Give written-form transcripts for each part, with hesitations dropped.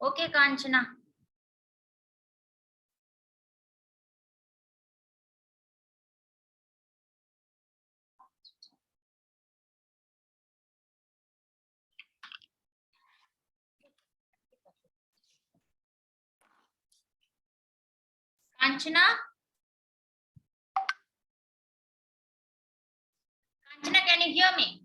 Okay, Kanchana. Kanchana? Kanchana, can you hear me?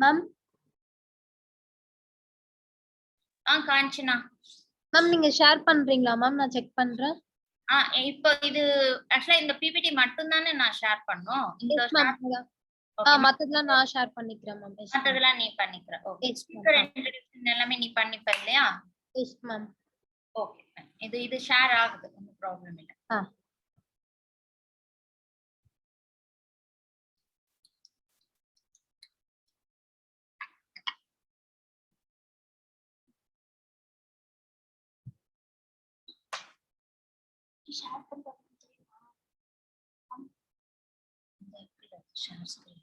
Ma'am? Kanchana. Ma'am, நீங்க share பண்றீங்களா ma'am? நான் check பண்றேன். இப்போ இது ஆக்சுவலா இந்த பிபிடி மட்டும் தானே நான் ஷேர் பண்ணோம். இந்த மத்ததெல்லாம் நான் ஷேர் பண்ணிக்கிறேன் மேம். மத்ததெல்லாம் நீ பண்ணிக்கற. ஓகே. ஸ்பீக்கர் இன்ட்ரோடக்ஷன் எல்லாமே நீ பண்ணிப்ப இல்லையா? Yes ma'am. ஓகே. இது ஷேர் ஆகுது. ஒண்ணும் ப்ராப்ளம் இல்ல. ஷேர் பண்றது தெரியுமா? Share screen.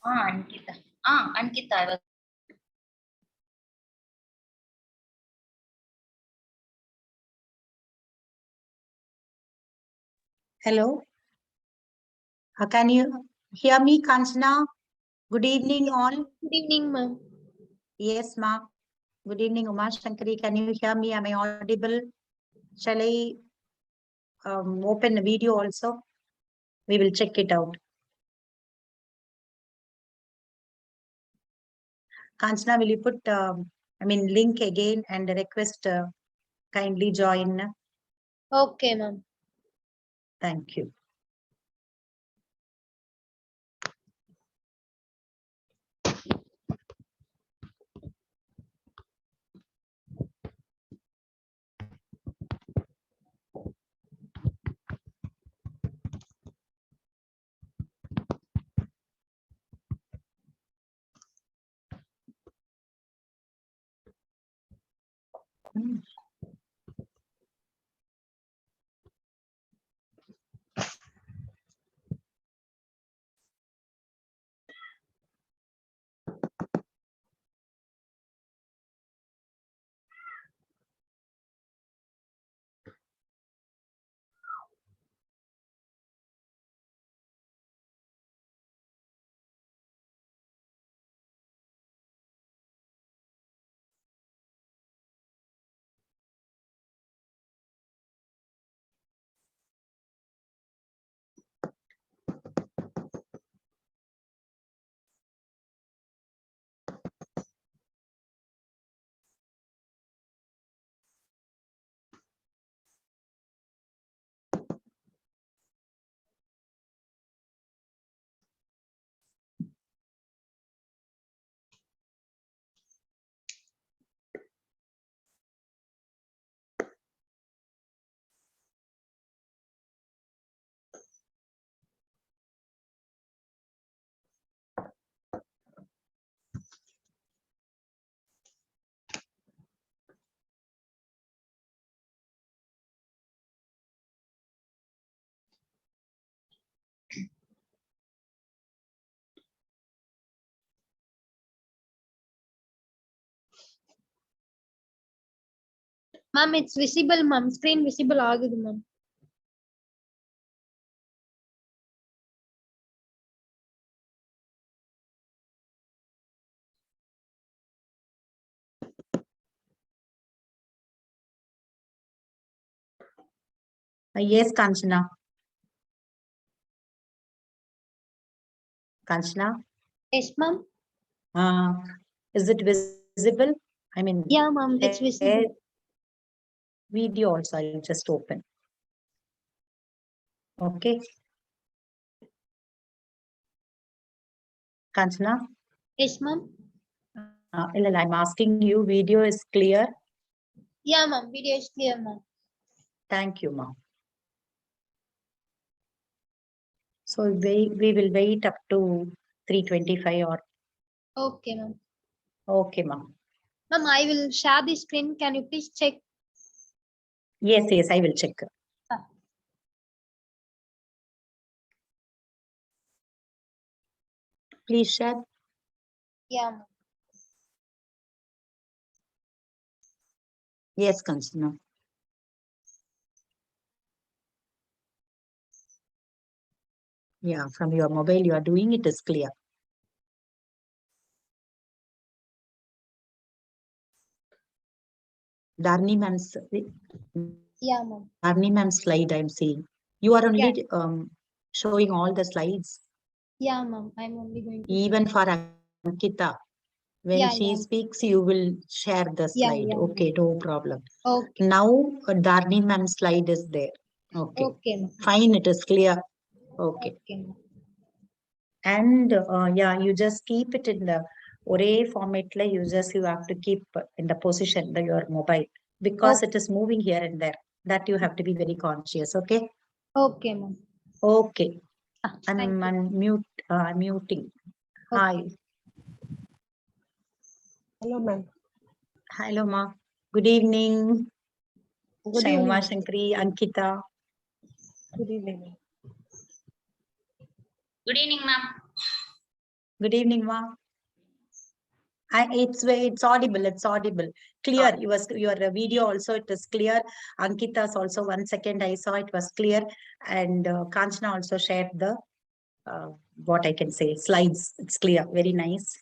Ankita. Ankita. Hello. Can you hear me, Kanchana? Good evening, all. Good evening, ma'am. Yes, ma'am. Good evening, Uma Shankari. Can you hear me? Am I audible? Shall I open the video also? We will check it out. Kanchana, will you put, link again and request kindly join? Okay, ma'am. Thank you. Ma'am, it's visible, ma'am. Screen visible ஆகுது, ma'am. Yes, Kanchana. Kanchana? Yes, ma'am. Is it visible? I mean, Yeah, ma'am, it's visible. Video also, I'll just open. Okay. Kanchana? Yes, ma'am. I'm asking you, video is clear? Yeah, ma'am. Video is clear, ma'am. Thank you, ma'am. So we will wait up to 3:25 or. Okay, ma'am. Okay, ma'am. Ma'am, I will share the screen. Can you please check? Yes, I will check. Please share. Yeah, ma'am. Yes, Kanchana. Yeah, from your mobile you are doing it is clear. Darni ma'am's. Yeah, ma'am. Darni ma'am's slide I'm seeing. You are only showing all the slides. Yeah, ma'am. I'm only going to. Even for Ankita. When she speaks, you will share the slide. Okay, no problem. Okay. Now, Darni ma'am's slide is there. Okay. Okay, ma'am. Fine, it is clear. Okay. Okay, ma'am. And yeah, you just keep it in the array format. You have to keep in the position your mobile because it is moving here and there. That you have to be very conscious. Okay. Okay, ma'am. Okay. Thank you. I'm muting. Hi. Hello, ma'am. Hello, ma. Good evening. Good evening. Uma Shankari, Ankita. Good evening, ma'am. Good evening, ma'am. Good evening, ma. It's audible. It's audible. Clear. Your video also it is clear. Ankita's also 1 second I saw it was clear, and Kanchana also shared the what I can say slides. It's clear. Very nice.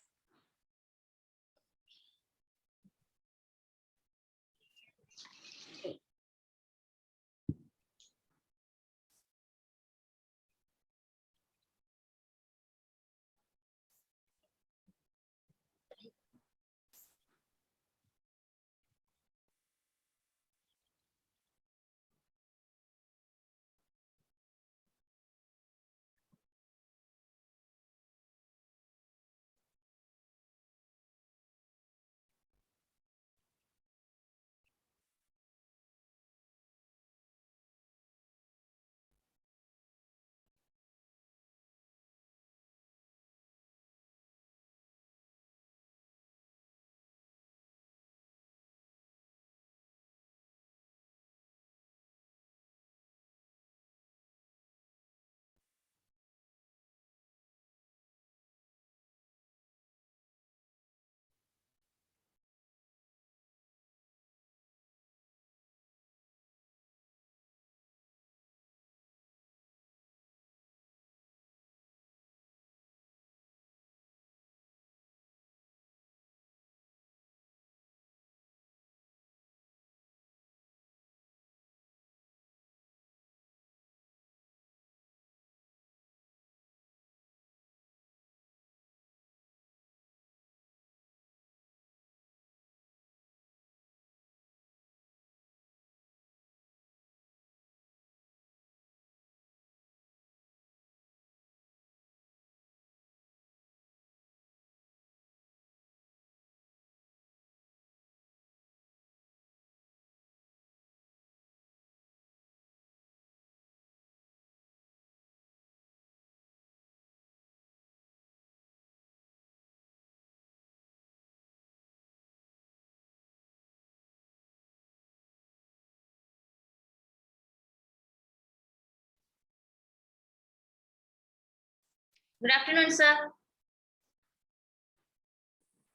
Good afternoon, sir.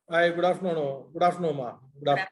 Hi, good afternoon. Good afternoon, ma. Good afternoon.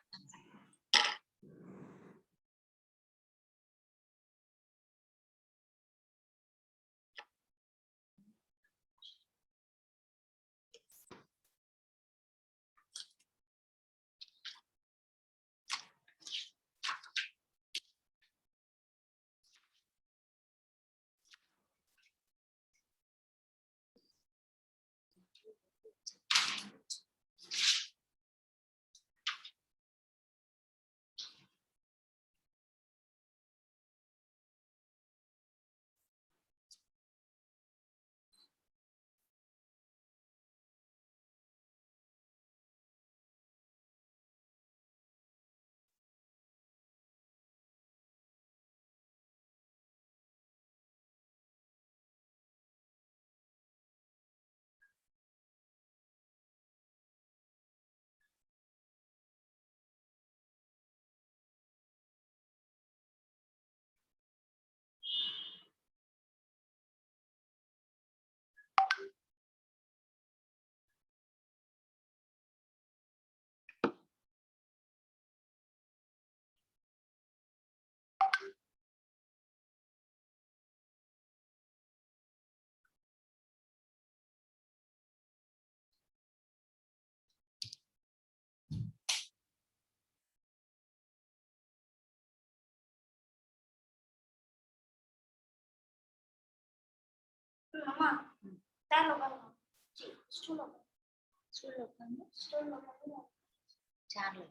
అమ్మా చాలు stool చాలు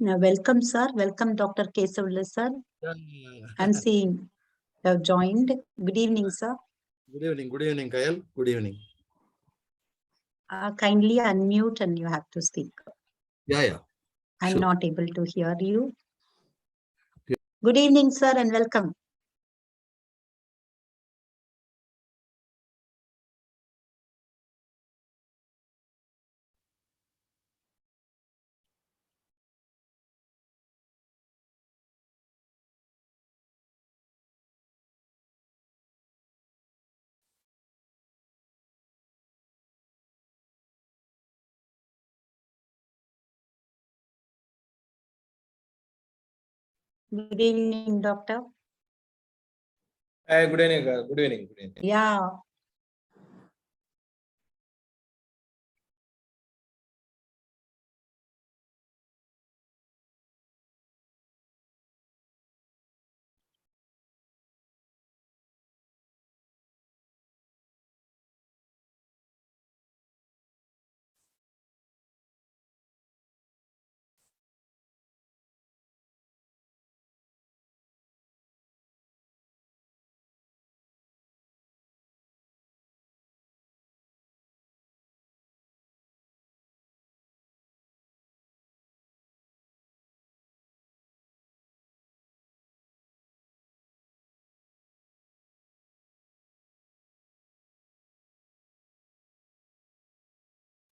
Now, welcome, sir. Welcome, Dr. Kesavla, sir. I'm seeing you have joined. Good evening, sir. Good evening, Kyle. Good evening. Kindly unmute and you have to speak. Yeah. I'm Sure. not able to hear you. Okay. Good evening, sir, and welcome. Good evening, doctor. Hi, good evening. Good evening. Good evening. Yeah.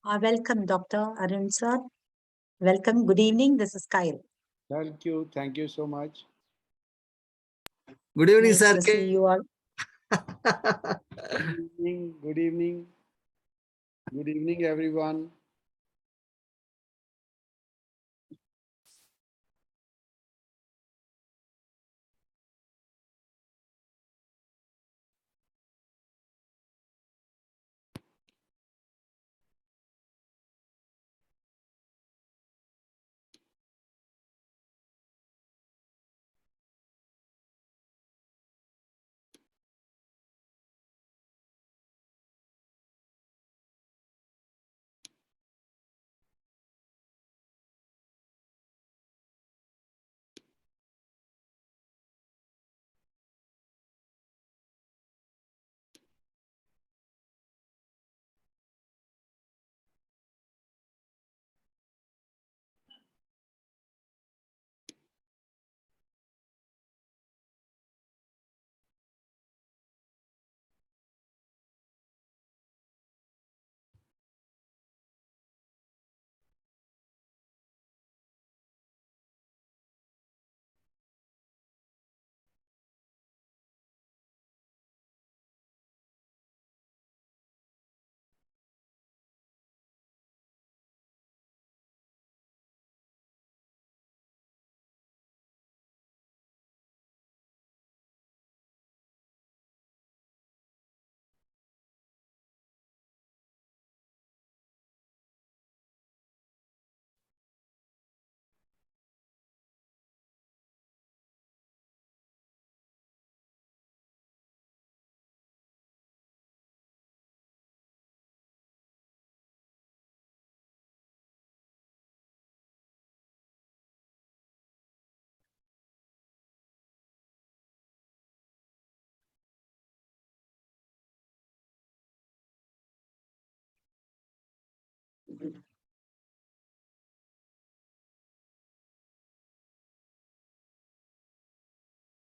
Welcome, Dr. Arun, sir. Welcome. Good evening. This is Kyle. Thank you. Thank you so much. Good evening, Nice sir. to see you all. Good evening. Good evening. Good evening, everyone.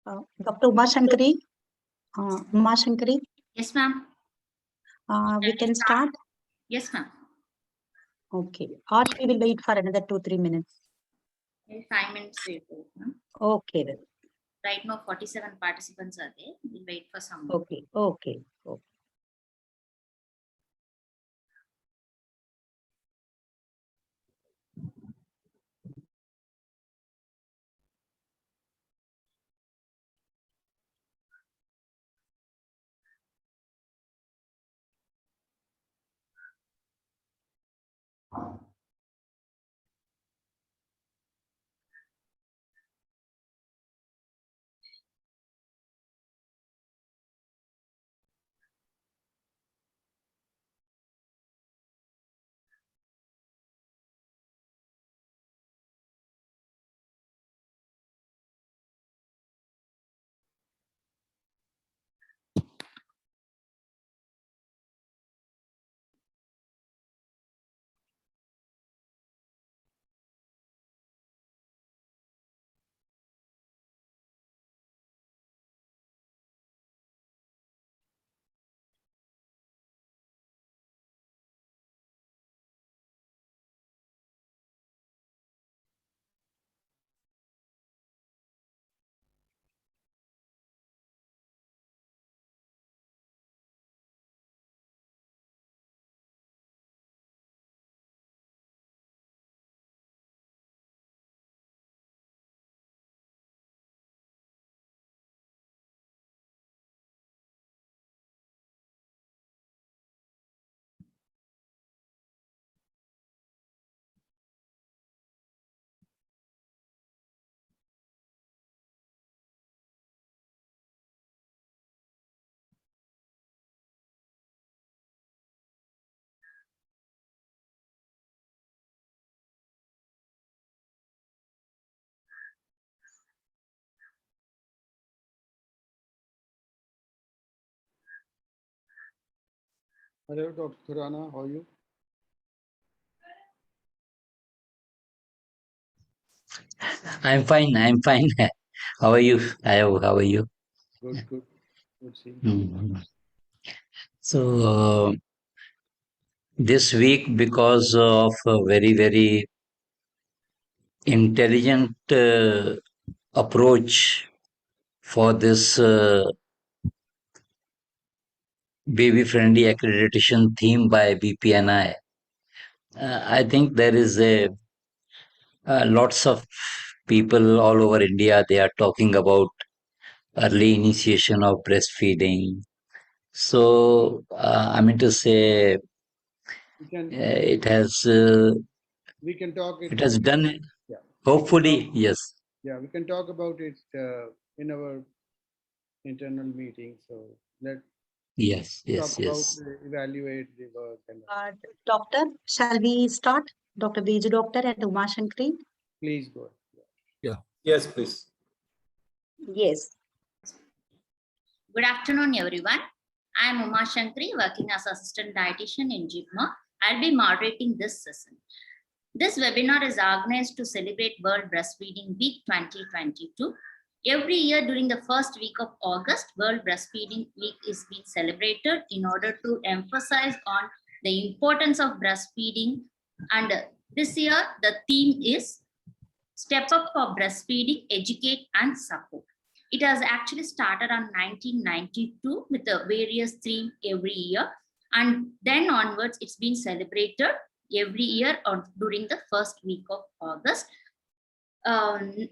Dr. Umashankari, Umashankari, Yes, ma'am. we can start. Yes, ma'am. Okay, or we will wait for another 2-3 minutes. 5 minutes wait, ma'am. Okay, then. Right now, 47 participants are there. We'll wait for some more. Okay, okay, okay. Hello, Dr. Chana, how are you? I'm fine. I'm fine. How are you? How are you? Good, good. Good seeing. Mhm. So this week, because of a very, very intelligent approach for this baby-friendly accreditation theme by BPNI, I think there is a lots of people all over India. They are talking about early initiation of breastfeeding. So I mean to say, We can it has talk it has done it. Yeah. Hopefully, yes. Yeah, we can talk about it in our internal meeting. So let's Yes, talk yes, about yes. evaluate the work and Doctor, shall we start? Dr. Biju Doctor and Umashankari? please go. Yeah. Yes, please. Yes. Good afternoon, everyone. I am Uma Shankari, working as Assistant Dietitian in JIPMA. I'll be moderating this session. This webinar is organized to celebrate World Breastfeeding Week 2022. Every year during the first week of August, World Breastfeeding Week is being celebrated in order to emphasize on the importance of breastfeeding. And this year, the theme is Step Up for Breastfeeding, Educate and Support. It has actually started on 1992 with the various themes every year. And then onwards, it's been celebrated every year during the first week of August.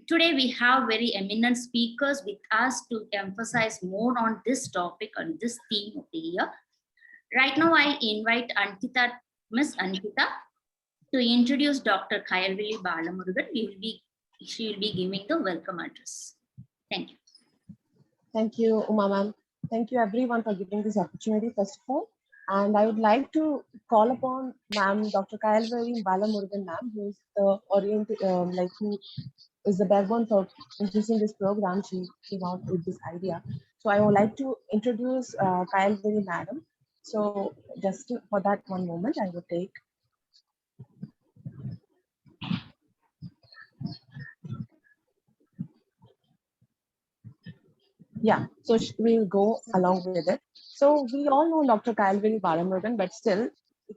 Today, we have very eminent speakers with us to emphasize more on this topic, on this theme of the year. Right now, I invite Miss Ankita, to introduce Dr. Kayalvili Balamurugan. She will be giving the welcome address. Thank you. Thank you, Uma ma'am. Thank you everyone for giving this opportunity, first of all. And I would like to call upon ma'am, Dr. Kayalvili Balamurugan ma'am, who is the who is the backbone for introducing this program. She came out with this idea. So I would like to introduce Kayalvili madam. So just for that one moment, I would take. Yeah, so we'll go along with it. So we all know Dr. Kalveri Balamurugan, but still,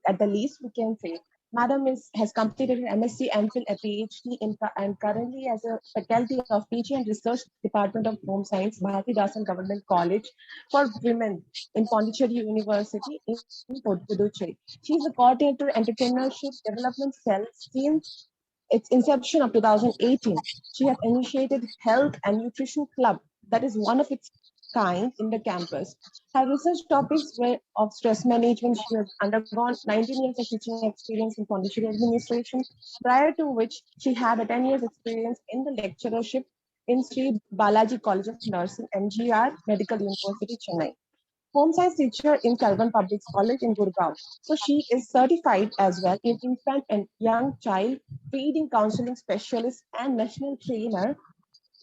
at the least, we can say Madam has completed an MSc, MPhil, a PhD, and currently as a faculty of PG and Research Department of Home Science, Bharatidasan Government College for Women in Pondicherry University in Puducherry. She is a coordinator entrepreneurship development cell since its inception of 2018. She has initiated Health and Nutrition Club that is one of its kind in the campus. Her research topics were of stress management. She has undergone 19 years of teaching experience in Pondicherry administration, prior to which she had a 10 years experience in the lecturership in Sri Balaji College of Nursing, MGR Medical University, Chennai. Home science teacher in Selvan Public College in Gurgaon. So she is certified as well in infant and young child feeding counseling specialist and national trainer,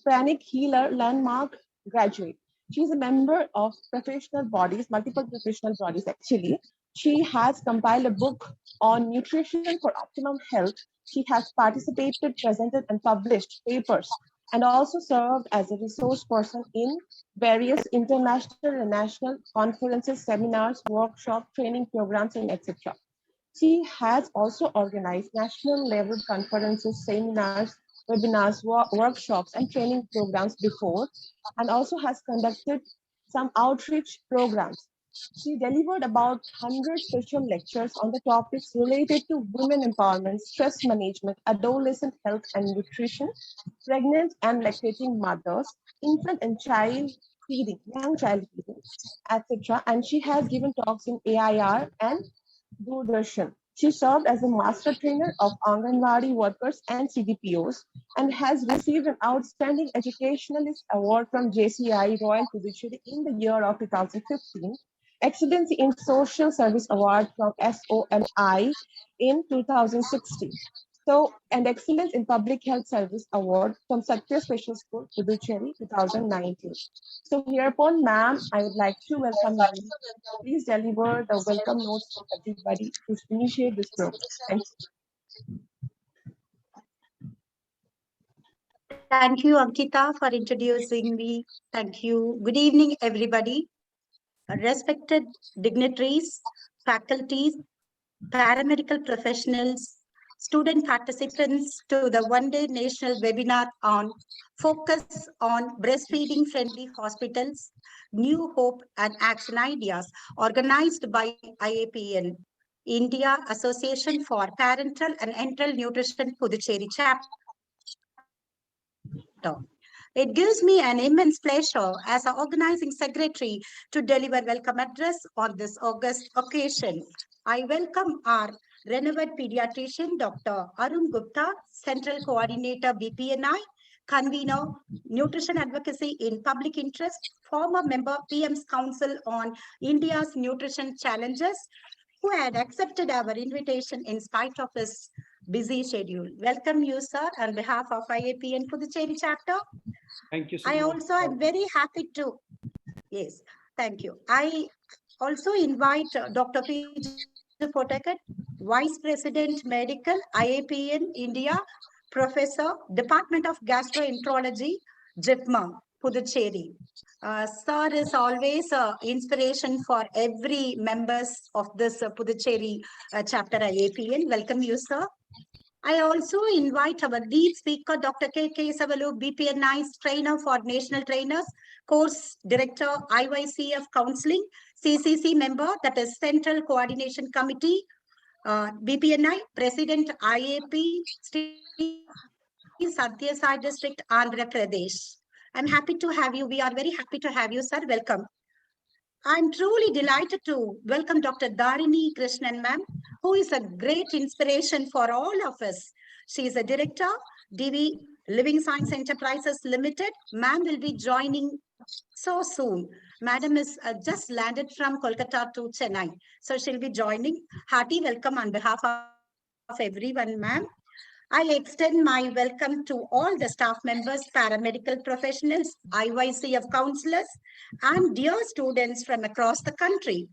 pranic healer landmark graduate. She is a member of professional bodies, multiple professional bodies actually. She has compiled a book on nutrition for optimum health. She has participated, presented, and published papers, and also served as a resource person in various international and national conferences, seminars, workshops, training programs, and etc. She has also organized national level conferences, seminars, webinars, workshops, and training programs before, and also has conducted some outreach programs. She delivered about 100 special lectures on the topics related to women empowerment, stress management, adolescent health and nutrition, pregnant and lactating mothers, infant and child feeding, young child feeding, etc. And she has given talks in AIR and Doordarshan. She served as a master trainer of Anganwadi workers and CDPOs and has received an Outstanding Educationalist Award from JCI Royal Puducherry in the year of 2015, Excellency in Social Service Award from SOMI in 2016. So, and Excellence in Public Health Service Award from Satya Special School, Puducherry, 2019. So hereupon, ma'am, I would like to welcome you. Please deliver the welcome notes to everybody to initiate this program. Thank you. Thank you, Ankita, for introducing me. Thank you. Good evening, everybody. Respected dignitaries, faculties, paramedical professionals, student participants to the one-day national webinar on focus on breastfeeding friendly hospitals, new hope and action ideas, organized by IAPN, India Association for Parental and Enteral Nutrition Puducherry chapter. It gives me an immense pleasure as an organizing secretary to deliver welcome address on this August occasion. I welcome our renowned pediatrician, Dr. Arun Gupta, Central Coordinator, BPNI, Convener, Nutrition Advocacy in Public Interest, former member, PM's Council on India's Nutrition Challenges, who had accepted our invitation in spite of his busy schedule. Welcome you, sir, on behalf of IAPN Puducherry chapter. Thank you so I much. also am very happy to, yes, thank you. I also invite Dr. P. Potakat, Vice President Medical, IAPN India, Professor, Department of Gastroenterology, JIPMA, Puducherry. Sir is always an inspiration for every members of this Puducherry chapter IAPN. Welcome you, sir. I also invite our lead speaker, Dr. K. Savalu, BPNI's trainer for national trainers, course director, IYCF counseling, CCC member, that is Central Coordination Committee, BPNI, President, IAP, Satya Sai District, Andhra Pradesh. I'm happy to have you. We are very happy to have you, sir. Welcome. I'm truly delighted to welcome Dr. Dharini Krishnan, ma'am, who is a great inspiration for all of us. She is a director, DV Living Science Enterprises Limited. Ma'am will be joining so soon. Madam is just landed from Kolkata to Chennai. So she'll be joining. Hearty welcome on behalf of everyone, ma'am. I extend my welcome to all the staff members, paramedical professionals, IYCF counselors, and dear students from across the country.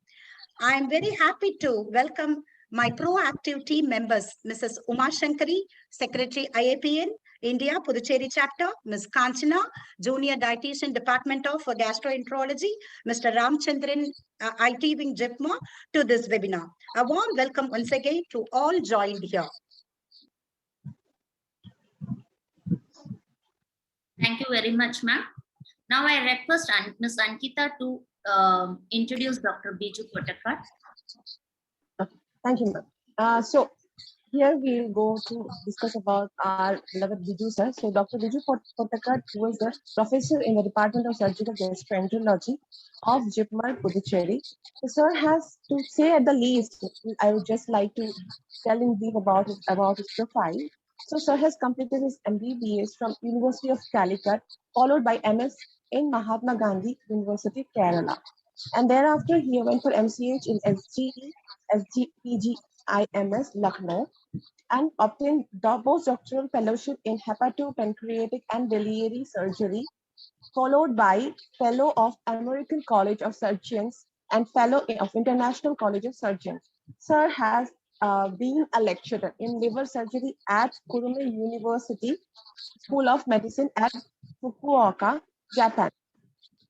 I am very happy to welcome my proactive team members, Mrs. Uma Shankari, Secretary IAPN, India, Puducherry chapter, Ms. Kanchana, Junior Dietitian, Department of Gastroenterology, Mr. Ramchandran, IT Wing JIPMA, to this webinar. A warm welcome once again to all joined here. Thank you very much, ma'am. Now I request Ms. Ankita to introduce Dr. Biju Kotakar. Thank you, ma'am. So here we'll go to discuss about our beloved Biju sir. So Dr. Biju Kotakar, who is the professor in the Department of Surgical Gastroenterology of JIPMER, Puducherry. The sir has to say at the least, I would just like to tell in brief about his profile. So sir has completed his MBBS from University of Calicut, followed by MS in Mahatma Gandhi University, Kerala. And thereafter he went for MCH in SGPGIMS, Lucknow, and obtained postdoctoral fellowship in hepatopancreatic and biliary surgery, followed by Fellow of American College of Surgeons and Fellow of International College of Surgeons. Sir has been a lecturer in liver surgery at Kurume University School of Medicine at Fukuoka, Japan.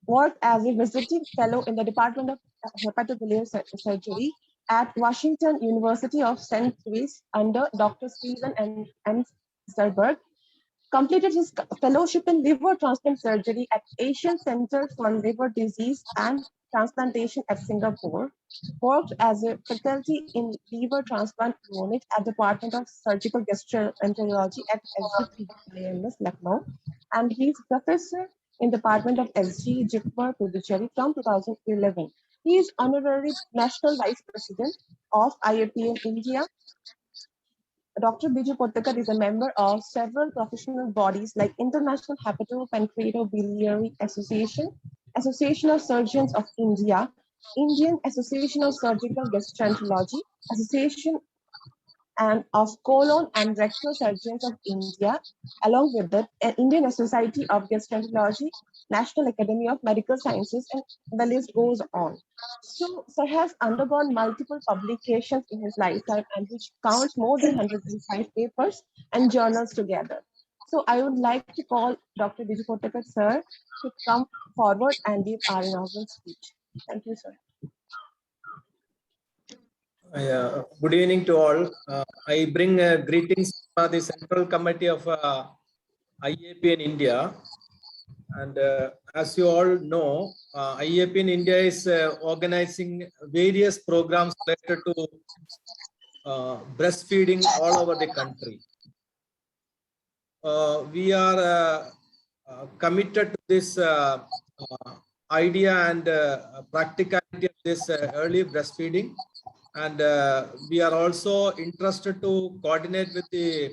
Worked as a visiting fellow in the Department of Hepatobiliary Surgery at Washington University of St. Louis under Dr. Stephen M. Zerberg. Completed his fellowship in liver transplant surgery at Asian Center for Liver Disease and Transplantation at Singapore. Worked as a faculty in liver transplant unit at the Department of Surgical Gastroenterology at SGPGIMS, Lucknow. And he's professor in the Department of SG, JIPMER, Puducherry from 2011. He is honorary National Vice President of IAPN India. Dr. Biju Kotakar is a member of several professional bodies like International Hepatopancreatobiliary Association, Association of Surgeons of India, Indian Association of Surgical Gastroenterology, Association and of Colon and Rectal Surgeons of India, along with the Indian Society of Gastroenterology, National Academy of Medical Sciences, and the list goes on. So, sir has undergone multiple publications in his lifetime, and which counts more than 105 papers and journals together. So, I would like to call Dr. Biju Kotakar, sir, to come forward and give our inaugural speech. Thank you, sir. Good evening to all. I bring greetings from the Central Committee of IAP in India. And as you all know, IAP in India is organizing various programs related to breastfeeding all over the country. We are committed to this idea and practicality of this early breastfeeding. And we are also interested to coordinate with the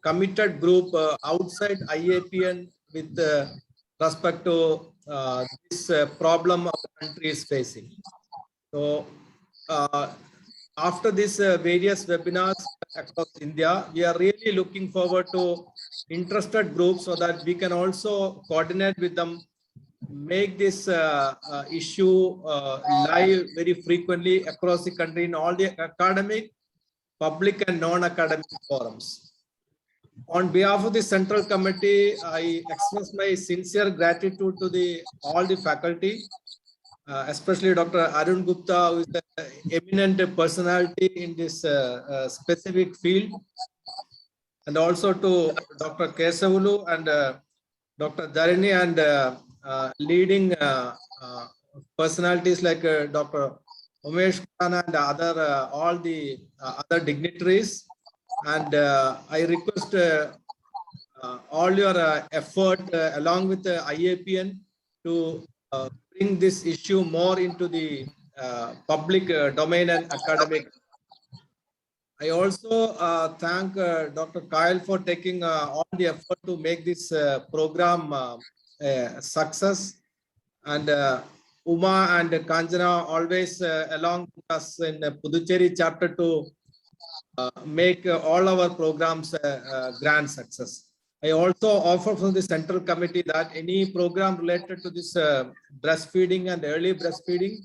committed group outside IAPN with respect to this problem our country is facing. So after these various webinars across India, we are really looking forward to interested groups so that we can also coordinate with them, make this issue live very frequently across the country in all the academic, public and non-academic forums. On behalf of the Central Committee, I express my sincere gratitude to all the faculty, especially Dr. Arun Gupta, who is an eminent personality in this specific field, and also to Dr. Kesavulu and Dr. Dharini and leading personalities like Dr. Umesh Chana and other all the other dignitaries. And I request all your effort along with the IAPN to bring this issue more into the public domain and academic. I also thank Dr. Kyle for taking all the effort to make this program a success, and Uma and Kanjana always along with us in the Puducherry chapter to make all our programs a grand success. I also offer from the Central Committee that any program related to this breastfeeding and early breastfeeding,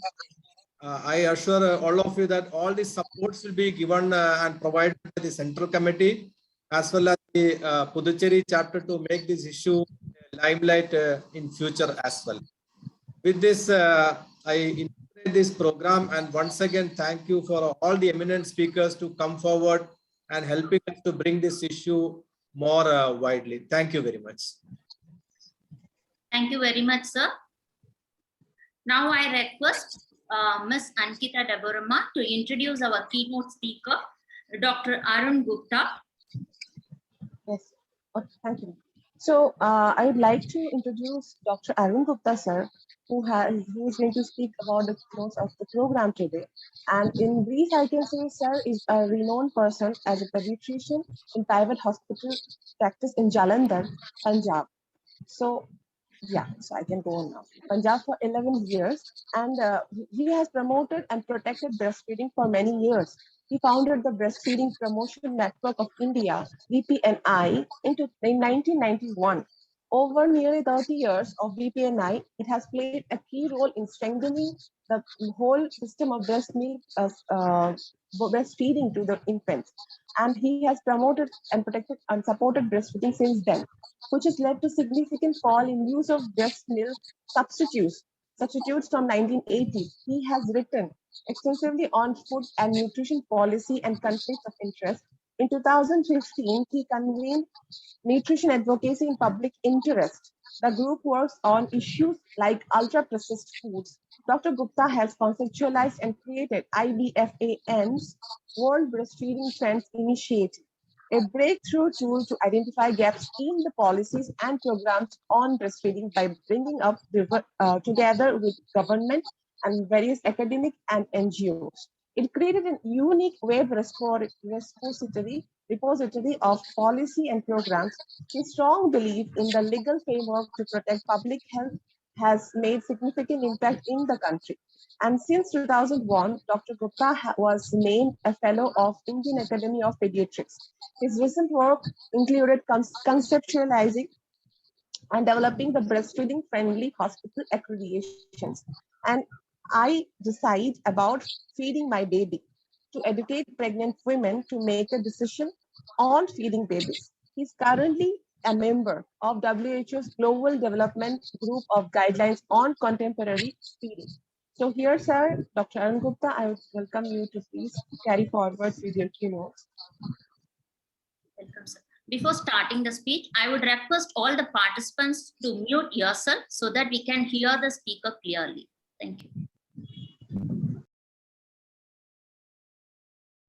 I assure all of you that all the supports will be given and provided by the Central Committee as well as the Puducherry chapter to make this issue limelight in future as well. With this, I inaugurate this program, and once again, thank you for all the eminent speakers to come forward and helping us to bring this issue more widely. Thank you very much. Thank you very much, sir. Now I request Ms. Ankita Deborama to introduce our keynote speaker, Dr. Arun Gupta. Yes, thank you. So I would like to introduce Dr. Arun Gupta, sir, who is going to speak about the keynotes of the program today. And in brief, I can say, sir is a renowned person as a pediatrician in private hospital practice in Jalandhar, Punjab. So yeah, so I can go on now. Punjab for 11 years, and he has promoted and protected breastfeeding for many years. He founded the Breastfeeding Promotion Network of India, BPNI, in 1991. Over nearly 30 years of BPNI, it has played a key role in strengthening the whole system of breastfeeding to the infants. And he has promoted and protected and supported breastfeeding since then, which has led to significant fall in use of breast milk substitutes from 1980s. He has written extensively on food and nutrition policy and conflicts of interest. In 2015, he convened Nutrition Advocacy in Public Interest. The group works on issues like ultra-processed foods. Dr. Gupta has conceptualized and created IBFAN's World Breastfeeding Trends Initiative, a breakthrough tool to identify gaps in the policies and programs on breastfeeding by bringing up together with government and various academic and NGOs. It created a unique web repository of policy and programs. His strong belief in the legal framework to protect public health has made significant impact in the country. And since 2001, Dr. Gupta was named a fellow of Indian Academy of Pediatrics. His recent work included conceptualizing and developing the breastfeeding friendly hospital accreditations. And I decide about feeding my baby to educate pregnant women to make a decision on feeding babies. He's currently a member of WHO's Global Development Group of Guidelines on Contemporary Feeding. So here, sir, Dr. Arun Gupta, I would welcome you to please carry forward with your keynotes. Welcome, sir. Before starting the speech, I would request all the participants to mute yourself so that we can hear the speaker clearly. Thank you.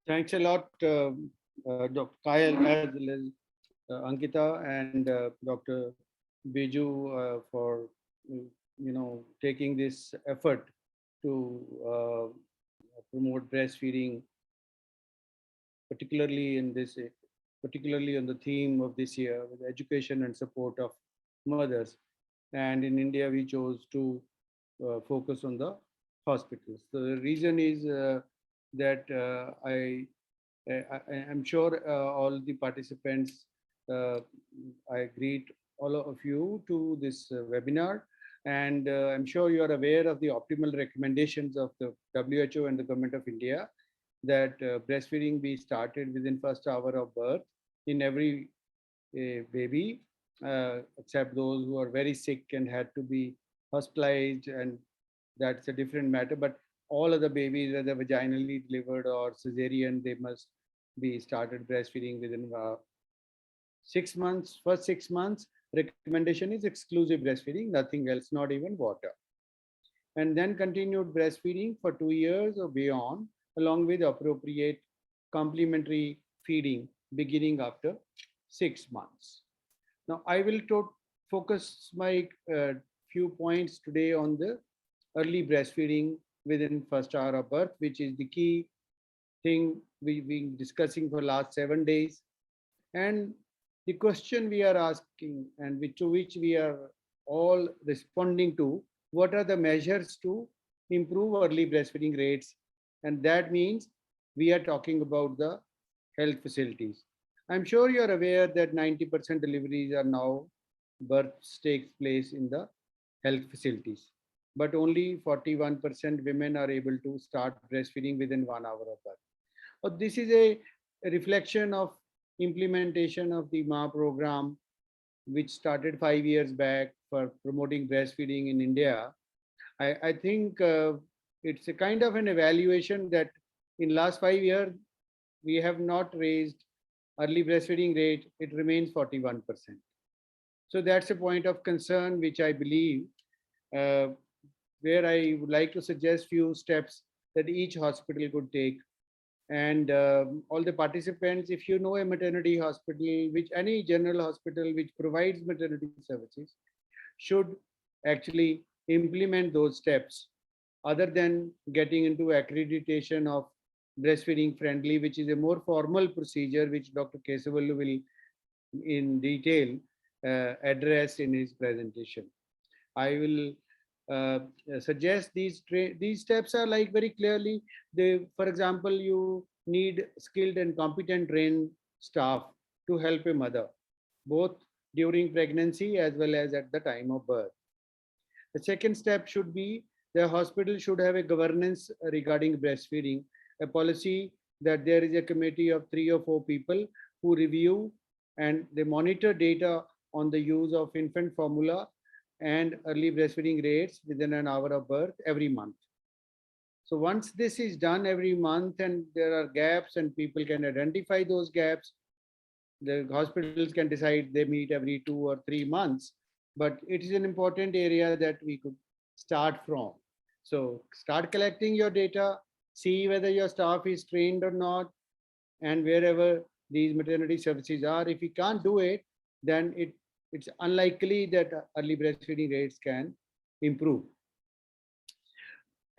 Thanks a lot, Dr. Kyle, as well as Ankita and Dr. Biju for taking this effort to promote breastfeeding, particularly on the theme of this year, with education and support of mothers. And in India, we chose to focus on the hospitals. So the reason is that I'm sure all the participants, I greet all of you to this webinar. And I'm sure you are aware of the optimal recommendations of the WHO and the Government of India that breastfeeding be started within first hour of birth in every baby, except those who are very sick and had to be hospitalized, and that's a different matter. But all of the babies, whether vaginally delivered or cesarean, they must be started breastfeeding within 6 months. First 6 months, recommendation is exclusive breastfeeding, nothing else, not even water. And then continued breastfeeding for 2 years or beyond, along with appropriate complementary feeding beginning after 6 months. Now, I will focus my few points today on the early breastfeeding within first hour of birth, which is the key thing we've been discussing for the last 7 days. And the question we are asking, and to which we are all responding to, what are the measures to improve early breastfeeding rates? And that means we are talking about the health facilities. I'm sure you're aware that 90% deliveries are now, births takes place in the health facilities, but only 41% women are able to start breastfeeding within 1 hour of birth. This is a reflection of implementation of the MA program, which started 5 years back for promoting breastfeeding in India, I think it's a kind of an evaluation that in last 5 years, we have not raised early breastfeeding rate. It remains 41%. So that's a point of concern, which I believe, where I would like to suggest few steps that each hospital could take. And all the participants, if you know a maternity hospital, which any general hospital which provides maternity services, should actually implement those steps other than getting into accreditation of breastfeeding friendly, which is a more formal procedure, which Dr. Kesavallu will in detail address in his presentation. I will suggest these steps are like very clearly, for example, you need skilled and competent trained staff to help a mother, both during pregnancy as well as at the time of birth. The second step should be the hospital should have a governance regarding breastfeeding, a policy that there is a committee of 3 or 4 people who review and they monitor data on the use of infant formula and early breastfeeding rates within an hour of birth every month. So once this is done every month and there are gaps and people can identify those gaps, the hospitals can decide they meet every 2 or 3 months, but it is an important area that we could start from. So start collecting your data, see whether your staff is trained or not, and wherever these maternity services are, if we can't do it, then it's unlikely that early breastfeeding rates can improve.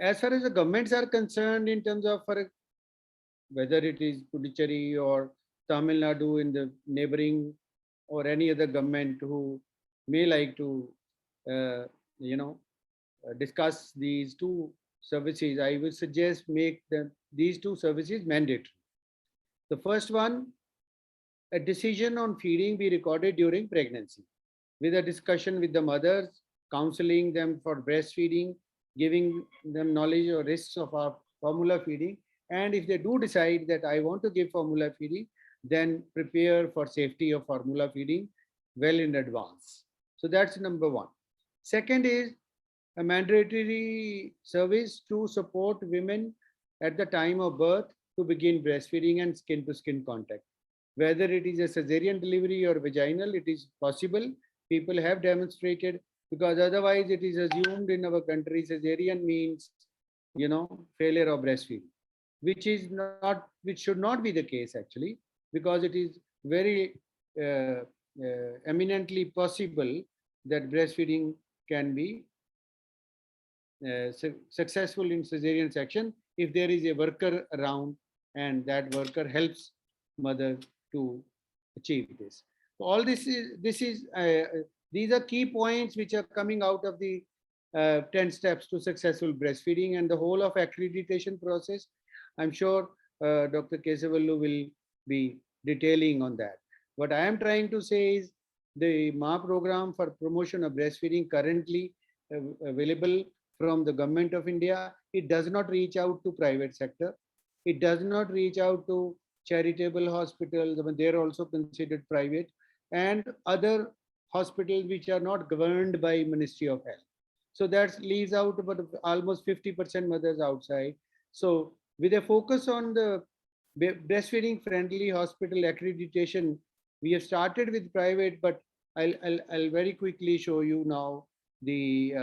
As far as the governments are concerned, in terms of whether it is Puducherry or Tamil Nadu in the neighboring or any other government who may like to, discuss these two services, I would suggest make these two services mandatory. The first one, a decision on feeding be recorded during pregnancy with a discussion with the mothers, counseling them for breastfeeding, giving them knowledge or risks of our formula feeding. And if they do decide that I want to give formula feeding, then prepare for safety of formula feeding well in advance. So that's number one. Second is a mandatory service to support women at the time of birth to begin breastfeeding and skin to skin contact. Whether it is a cesarean delivery or vaginal, it is possible. People have demonstrated, because otherwise it is assumed in our country cesarean means, failure of breastfeeding, which should not be the case actually, because it is very eminently possible that breastfeeding can be successful in cesarean section if there is a worker around and that worker helps mother to achieve this. So all these are key points which are coming out of the 10 steps to successful breastfeeding and the whole of accreditation process. I'm sure Dr. Kesavallu will be detailing on that. What I am trying to say is the MA program for promotion of breastfeeding currently available from the government of India, it does not reach out to private sector. It does not reach out to charitable hospitals. I mean, they're also considered private, and other hospitals which are not governed by Ministry of Health. So that leaves out about almost 50% mothers outside. So with a focus on the breastfeeding friendly hospital accreditation, we have started with private, but I'll very quickly show you now the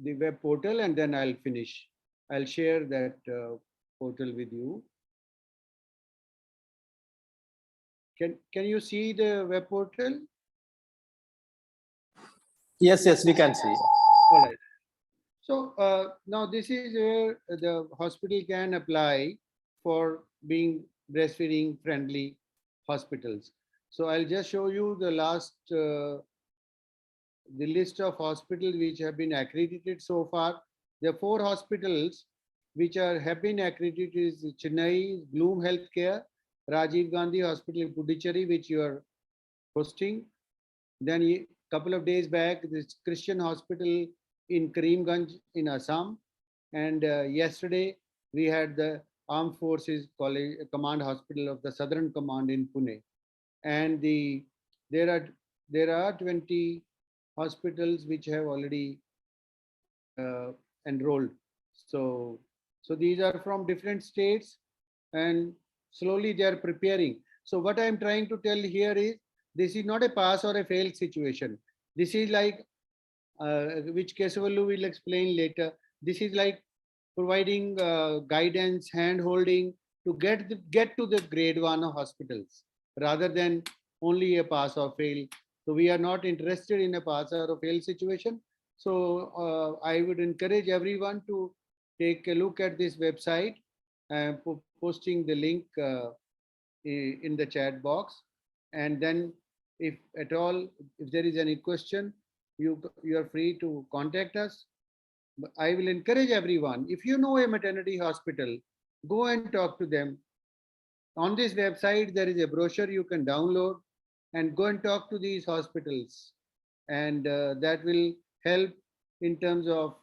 web portal, and then I'll finish. I'll share that portal with you. Can you see the web portal? Yes, we can see. All right. So now this is where the hospital can apply for being breastfeeding friendly hospitals. So I'll just show you the last the list of hospitals which have been accredited so far. There are 4 hospitals which have been accredited: is Chennai, Bloom Healthcare, Rajiv Gandhi Hospital in Puducherry, which you are hosting. Then a couple of days back, this Christian Hospital in Karimganj in Assam. And yesterday we had the Armed Forces College Command Hospital of the Southern Command in Pune. And there are 20 hospitals which have already enrolled. So these are from different states, and slowly they are preparing. So what I am trying to tell here is, this is not a pass or a fail situation. This is like, which Kesavalu will explain later. This is like providing guidance, hand holding to get to the grade 1 hospitals, rather than only a pass or fail. So we are not interested in a pass or a fail situation. So I would encourage everyone to take a look at this website, and posting the link in the chat box. And then if at all, if there is any question, you are free to contact us. I will encourage everyone, if you know a maternity hospital, go and talk to them. On this website, there is a brochure you can download and go and talk to these hospitals. And that will help in terms of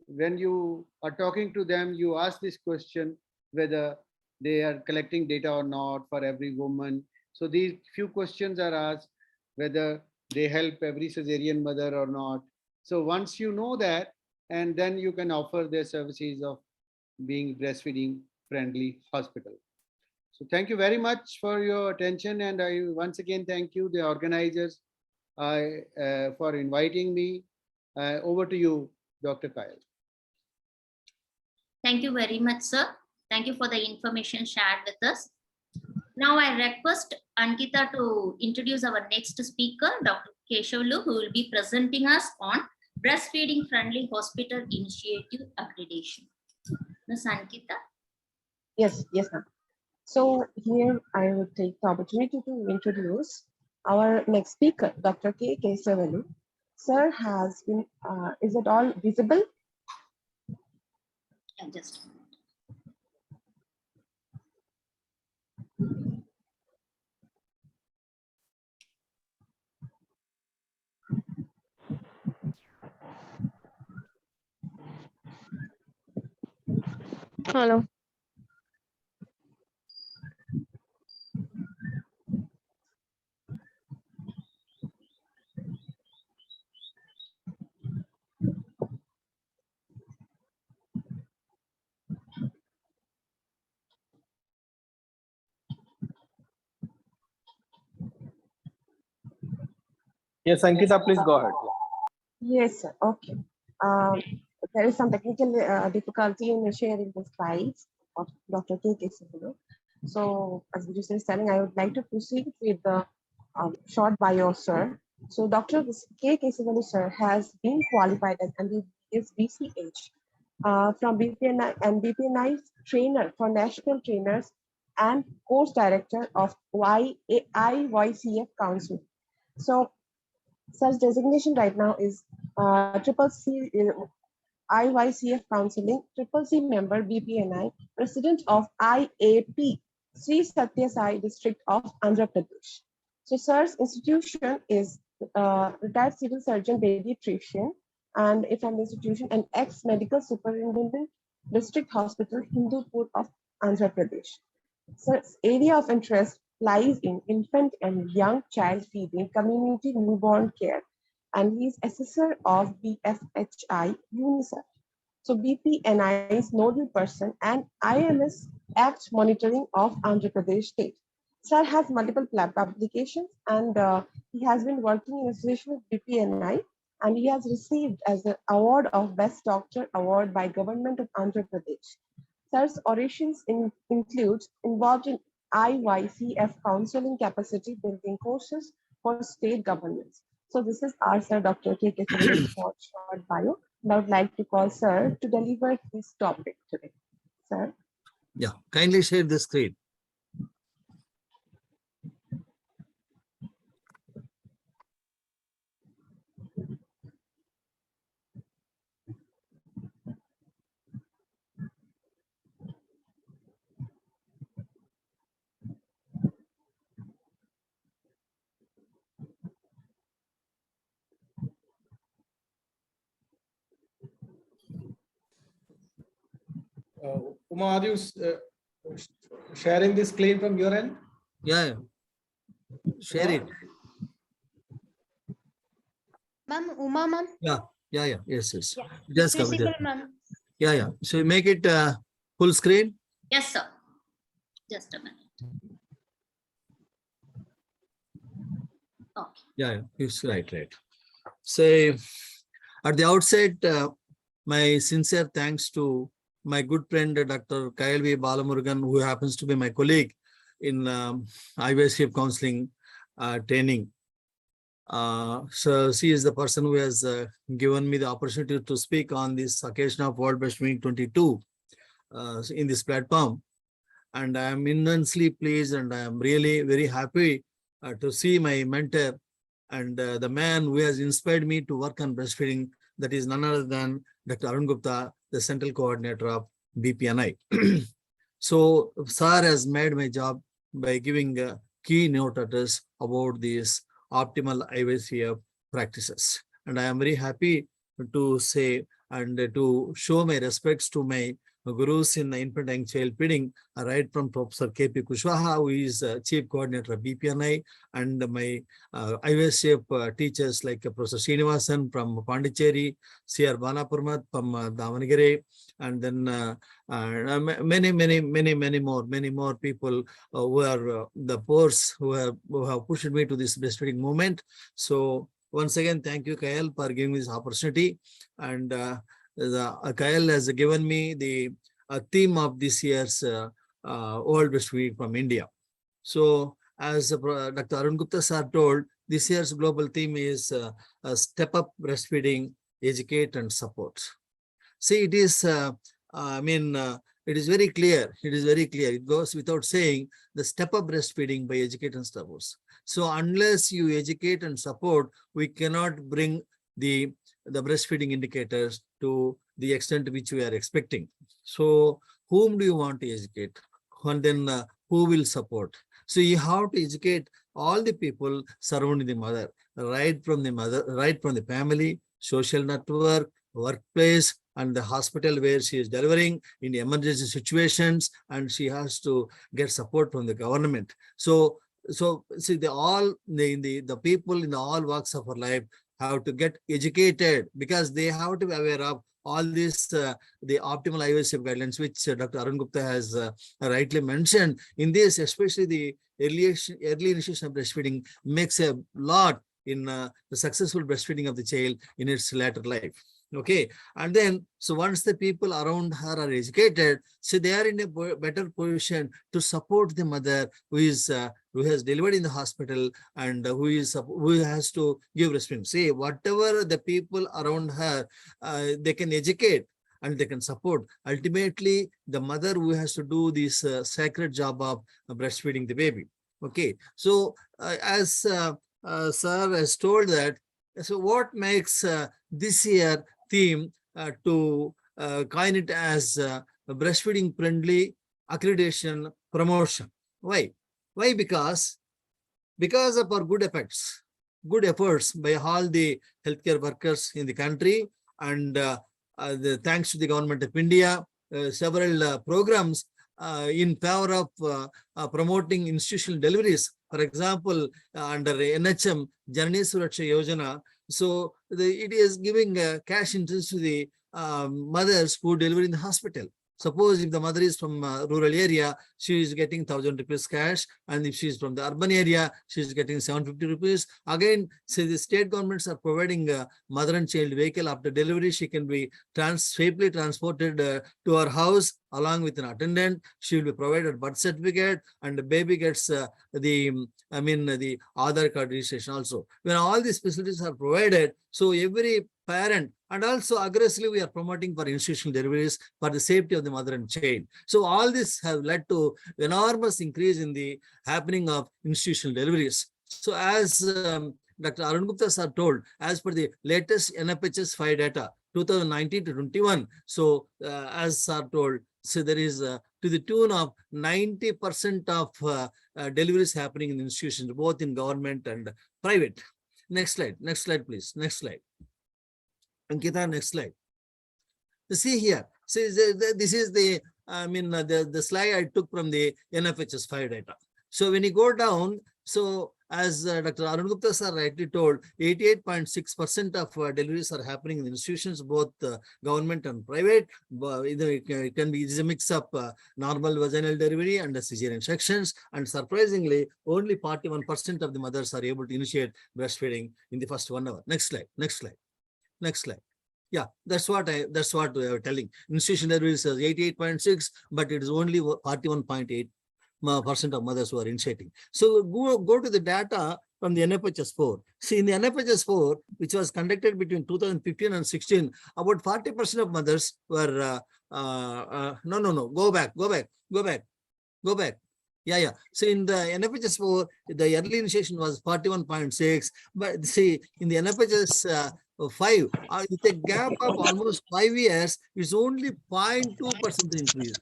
when you are talking to them, you ask this question, whether they are collecting data or not for every woman. So these few questions are asked, whether they help every cesarean mother or not. So once you know that, and then you can offer their services of being breastfeeding friendly hospital. So thank you very much for your attention. And I once again thank you, the organizers, for inviting me. Over to you, Dr. Kyle. Thank you very much, sir. Thank you for the information shared with us. Now I request Ankita to introduce our next speaker, Dr. Keshavlu, who will be presenting us on Breastfeeding Friendly Hospital Initiative Accreditation. Ms. Ankita. Yes, ma'am. So here I would take the opportunity to introduce our next speaker, Dr. K. Kesavalu. Sir has been, is it all visible? Yeah, just a minute. Hello. Yes, Ankita, please go ahead. Yes, sir. Okay. There is some technical difficulty in sharing the slides of Dr. K. Kesavalu. So, as Vijay is telling, I would like to proceed with the short bio, sir. So, Dr. K. Kesavalu, sir, has been qualified as MBBS BCH from BPNI and BPNI's trainer for national trainers and course director of IYCF Council. So, such designation right now is Triple C IYCF Counseling, Triple C member BPNI, President of IAP, Sri Satya Sai District of Andhra Pradesh. So sir's institution is retired civil surgeon pediatrician, and from the institution an ex-medical superintendent, District Hospital, Hindupur of Andhra Pradesh. Sir's area of interest lies in infant and young child feeding, community newborn care, and he is assessor of BFHI UNICEF. So BPNI's nodal person and IMS Act monitoring of Andhra Pradesh state. Sir has multiple publications, and he has been working in association with BPNI, and he has received as an award of Best Doctor Award by Government of Andhra Pradesh. Sir's orations includes involved in IYCF counseling capacity building courses for state governments. So this is our Sir Dr. K. Kesavalu for short bio. And I would like to call Sir to deliver this topic today. Sir. Yeah, kindly share the screen. Uma, are you sharing the screen from your end? Yeah. Share it. Ma'am, Uma ma'am. Yeah. Yes. Yeah. Just come. Visible ma'am. Yeah. So you make it full screen. Yes, sir. Just a minute. Okay. Yeah. It's right. So at the outset, my sincere thanks to my good friend, Dr. Kayalvi Balamurugan, who happens to be my colleague in IVF counseling training. So she is the person who has given me the opportunity to speak on this occasion of World Breastfeeding 22 in this platform. And I am immensely pleased and I am really very happy to see my mentor and the man who has inspired me to work on breastfeeding, that is none other than Dr. Arun Gupta, the central coordinator of BPNI. So sir has made my job by giving a keynote address about these optimal IVF practices. And I am very happy to say and to show my respects to my gurus in infant and child feeding, right from Professor K.P. Kushwaha, who is Chief Coordinator of BPNI, and my IVF teachers like Professor Srinivasan from Pondicherry, C.R. Banapurmat from Davanagere, and then many more people who are the force who have pushed me to this breastfeeding movement. So once again, thank you, Kayal, for giving me this opportunity. And Kayal has given me the theme of this year's World Breastfeeding from India. So as Dr. Arun Gupta sir told, this year's global theme is step up breastfeeding, educate and support. See, it is, it is very clear. It goes without saying the step up breastfeeding by educate and support. So unless you educate and support, we cannot bring the breastfeeding indicators to the extent which we are expecting. So whom do you want to educate? And then who will support? So you have to educate all the people surrounding the mother, right from the family, social network, workplace, and the hospital where she is delivering in emergency situations, and she has to get support from the government. So see, the people in all walks of her life have to get educated, because they have to be aware of all this, the optimal IVF guidelines, which Dr. Arun Gupta has rightly mentioned. In this, especially the early initiation of breastfeeding makes a lot in the successful breastfeeding of the child in its later life. Okay, and then so once the people around her are educated, so they are in a better position to support the mother who has delivered in the hospital and who has to give breastfeeding. See, whatever the people around her, they can educate and they can support. Ultimately, the mother who has to do this sacred job of breastfeeding the baby. Okay, so as sir has told that, so what makes this year theme to coin it as breastfeeding friendly accreditation promotion? Why? Because of our good efforts by all the healthcare workers in the country, and thanks to the government of India, several programs in favor of promoting institutional deliveries. For example, under NHM, Janani Suraksha Yojana, so it is giving cash interest to the mothers who deliver in the hospital. Suppose if the mother is from a rural area, she is getting 1,000 rupees cash, and if she is from the urban area, she is getting 750 rupees. Again, say the state governments are providing a mother and child vehicle. After delivery, she can be safely transported to her house along with an attendant. She will be provided birth certificate, and the baby gets the Aadhaar card registration also. When all these facilities are provided, so every parent, and also aggressively we are promoting for institutional deliveries for the safety of the mother and child. So all this have led to enormous increase in the happening of institutional deliveries. So as Dr. Arun Gupta sir told, as per the latest NFHS 5 data, 2019 to 21, so as sir told, so there is to the tune of 90% of deliveries happening in institutions, both in government and private. Next slide, please. Next slide. Ankita, next slide. See here, see, this is the the slide I took from the NFHS 5 data. So when you go down, so as Dr. Arun Gupta sir rightly told, 88.6% of deliveries are happening in institutions, both government and private. It can be a mix of normal vaginal delivery and cesarean sections. And surprisingly, only 41% of the mothers are able to initiate breastfeeding in the first 1 hour. Next slide. Next slide. Next slide. Yeah, that's what we are telling. Institution deliveries is 88.6, but it is only 41.8% of mothers who are initiating. So go to the data from the NFHS 4. See, in the NFHS 4, which was conducted between 2015 and 16, about 40% of mothers were, go back. Yeah. So in the NFHS 4, the early initiation was 41.6, but see, in the NFHS 5, with a gap of almost 5 years, it's only 0.2% increase.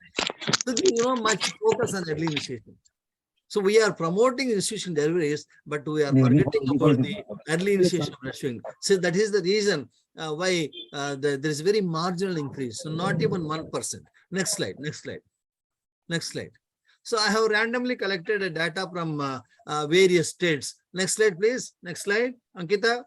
So, much focus on early initiation. So we are promoting institution deliveries, but we are forgetting about the early initiation of breastfeeding. So that is the reason why there is very marginal increase. So not even 1%. Next slide. So I have randomly collected a data from various states. Next slide, please. Next slide, Ankita.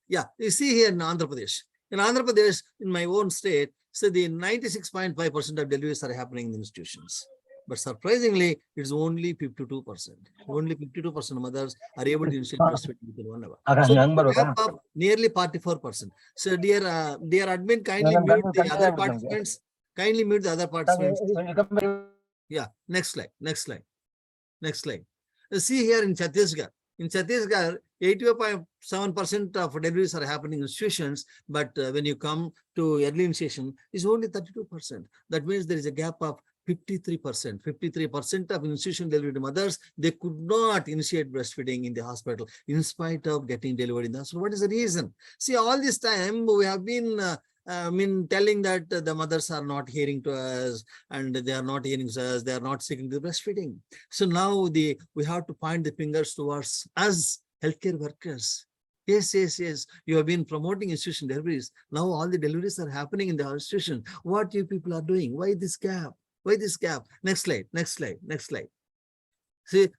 Yeah, you see here in Andhra Pradesh. In Andhra Pradesh, in my own state, so the 96.5% of deliveries are happening in the institutions. But surprisingly, it's only 52%. Only 52% of mothers are able to initiate breastfeeding within 1 hour. So the gap of nearly 44%. So dear admin, kindly mute the other participants. Kindly mute the other participants. Yeah, next slide. See here in Chhattisgarh. In Chhattisgarh, 88.7% of deliveries are happening in institutions, but when you come to early initiation, it's only 32%. That means there is a gap of 53%. 53% of institution delivery mothers, they could not initiate breastfeeding in the hospital in spite of getting delivered in the hospital. What is the reason? See, all this time we have been telling that the mothers are not hearing to us and they are not hearing to us, they are not seeking the breastfeeding. So now we have to point the fingers towards us healthcare workers. Yes. You have been promoting institution deliveries. Now all the deliveries are happening in the institution. What you people are doing? Why this gap? Next slide.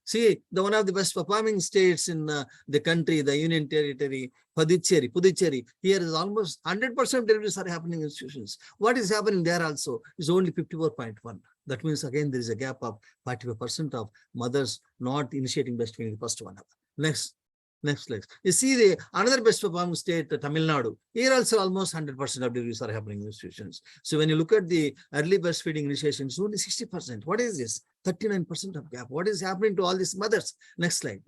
See, one of the best performing states in the country, the Union Territory, Puducherry. Here is almost 100% deliveries are happening in institutions. What is happening there also is only 54.1. That means again there is a gap of 45% of mothers not initiating breastfeeding in the first 1 hour. Next slide. You see another best performing state, Tamil Nadu. Here also almost 100% of deliveries are happening in institutions. So when you look at the early breastfeeding initiation, it's only 60%. What is this? 39% of gap. What is happening to all these mothers? Next slide.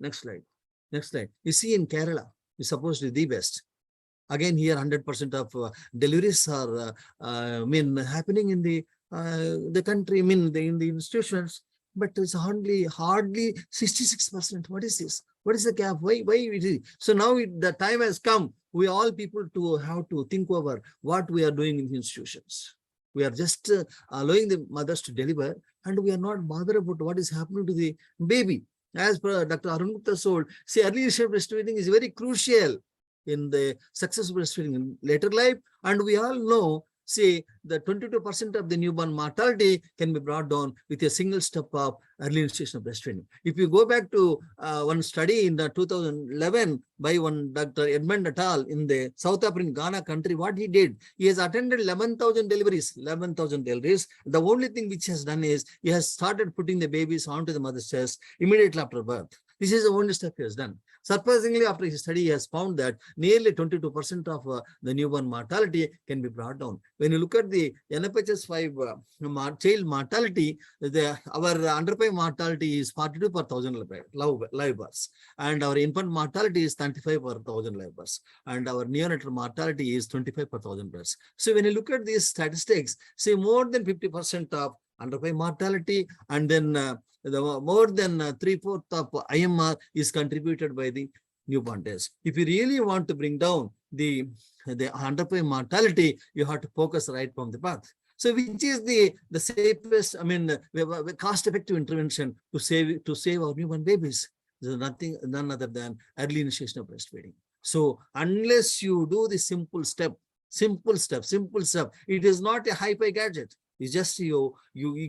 You see in Kerala, it's supposed to be the best. Again, here 100% of deliveries are happening in the country, in the institutions, but it's hardly 66%. What is this? What is the gap? Why it is? So now the time has come. We all people to have to think over what we are doing in the institutions. We are just allowing the mothers to deliver, and we are not bothered about what is happening to the baby. As per Dr. Arun Gupta told, see, early initiation breastfeeding is very crucial in the successful breastfeeding in later life, and we all know. See, the 22% of the newborn mortality can be brought down with a single step of early initiation of breastfeeding. If you go back to one study in the 2011 by one Dr. Edmund et al. In the South African Ghana country, what he did, he has attended 11,000 deliveries. The only thing which he has done is he has started putting the babies onto the mother's chest immediately after birth. This is the only step he has done. Surprisingly, after his study, he has found that nearly 22% of the newborn mortality can be brought down. When you look at the NFHS 5 child mortality, our under 5 mortality is 42 per 1,000 live births, and our infant mortality is 35 per 1,000 live births, and our neonatal mortality is 25 per 1,000 births. So when you look at these statistics, see, more than 50% of under 5 mortality, and then more than 3/4 of IMR is contributed by the newborn deaths. If you really want to bring down the under 5 mortality, you have to focus right from the birth. So which is the safest, cost-effective intervention to save our newborn babies? There's none other than early initiation of breastfeeding. So unless you do the simple step, it is not a hi-fi gadget. It's just you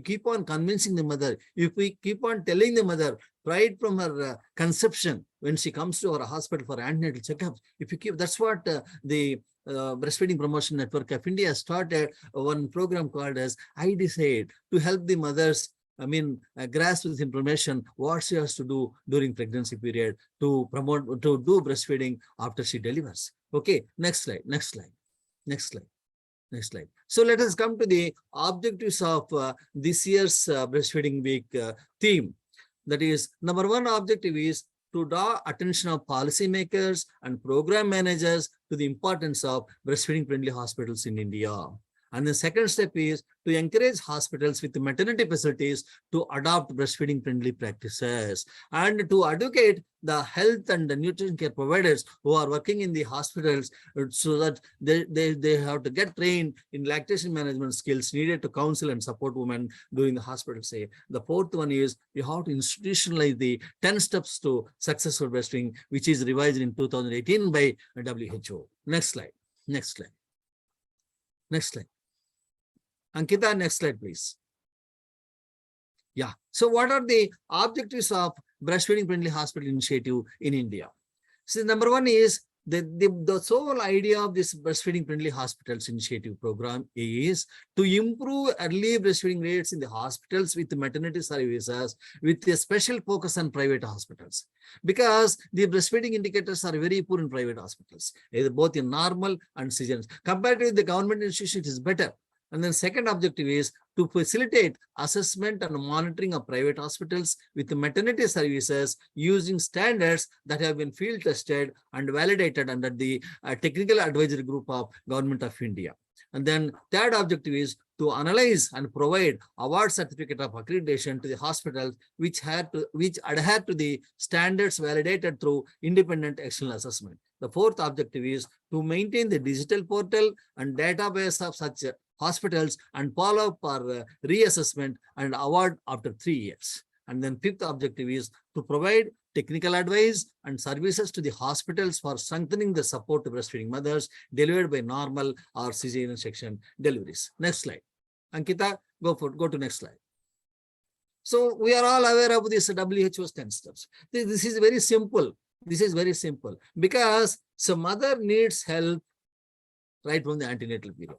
keep on convincing the mother. If we keep on telling the mother right from her conception, when she comes to our hospital for antenatal checkups, if you keep, that's what the Breastfeeding Promotion Network of India started one program called as I Decide, to help the mothers, grasp this information, what she has to do during pregnancy period to do breastfeeding after she delivers. Okay, next slide. So let us come to the objectives of this year's Breastfeeding Week theme. That is, number one objective is to draw attention of policymakers and program managers to the importance of breastfeeding-friendly hospitals in India. And the second step is to encourage hospitals with maternity facilities to adopt breastfeeding-friendly practices, and to advocate the health and the nutrition care providers who are working in the hospitals so that they have to get trained in lactation management skills needed to counsel and support women during the hospital stay. The fourth one is you have to institutionalize the 10 steps to successful breastfeeding, which is revised in 2018 by WHO. Next slide. Ankita, next slide, please. Yeah. So what are the objectives of breastfeeding friendly hospital initiative in India? So number one is the sole idea of this breastfeeding friendly hospitals initiative program is to improve early breastfeeding rates in the hospitals with maternity services, with a special focus on private hospitals, because the breastfeeding indicators are very poor in private hospitals, both in normal and cesarean. Compared to the government institution, it is better. And then second objective is to facilitate assessment and monitoring of private hospitals with maternity services using standards that have been field tested and validated under the technical advisory group of Government of India. And then third objective is to analyze and provide award certificate of accreditation to the hospitals which adhere to the standards validated through independent external assessment. The fourth objective is to maintain the digital portal and database of such hospitals and follow up for reassessment and award after 3 years. And then fifth objective is to provide technical advice and services to the hospitals for strengthening the support to breastfeeding mothers delivered by normal or cesarean section deliveries. Next slide. Ankita, go to next slide. So we are all aware of this WHO's 10 steps. This is very simple. Because the mother needs help right from the antenatal period.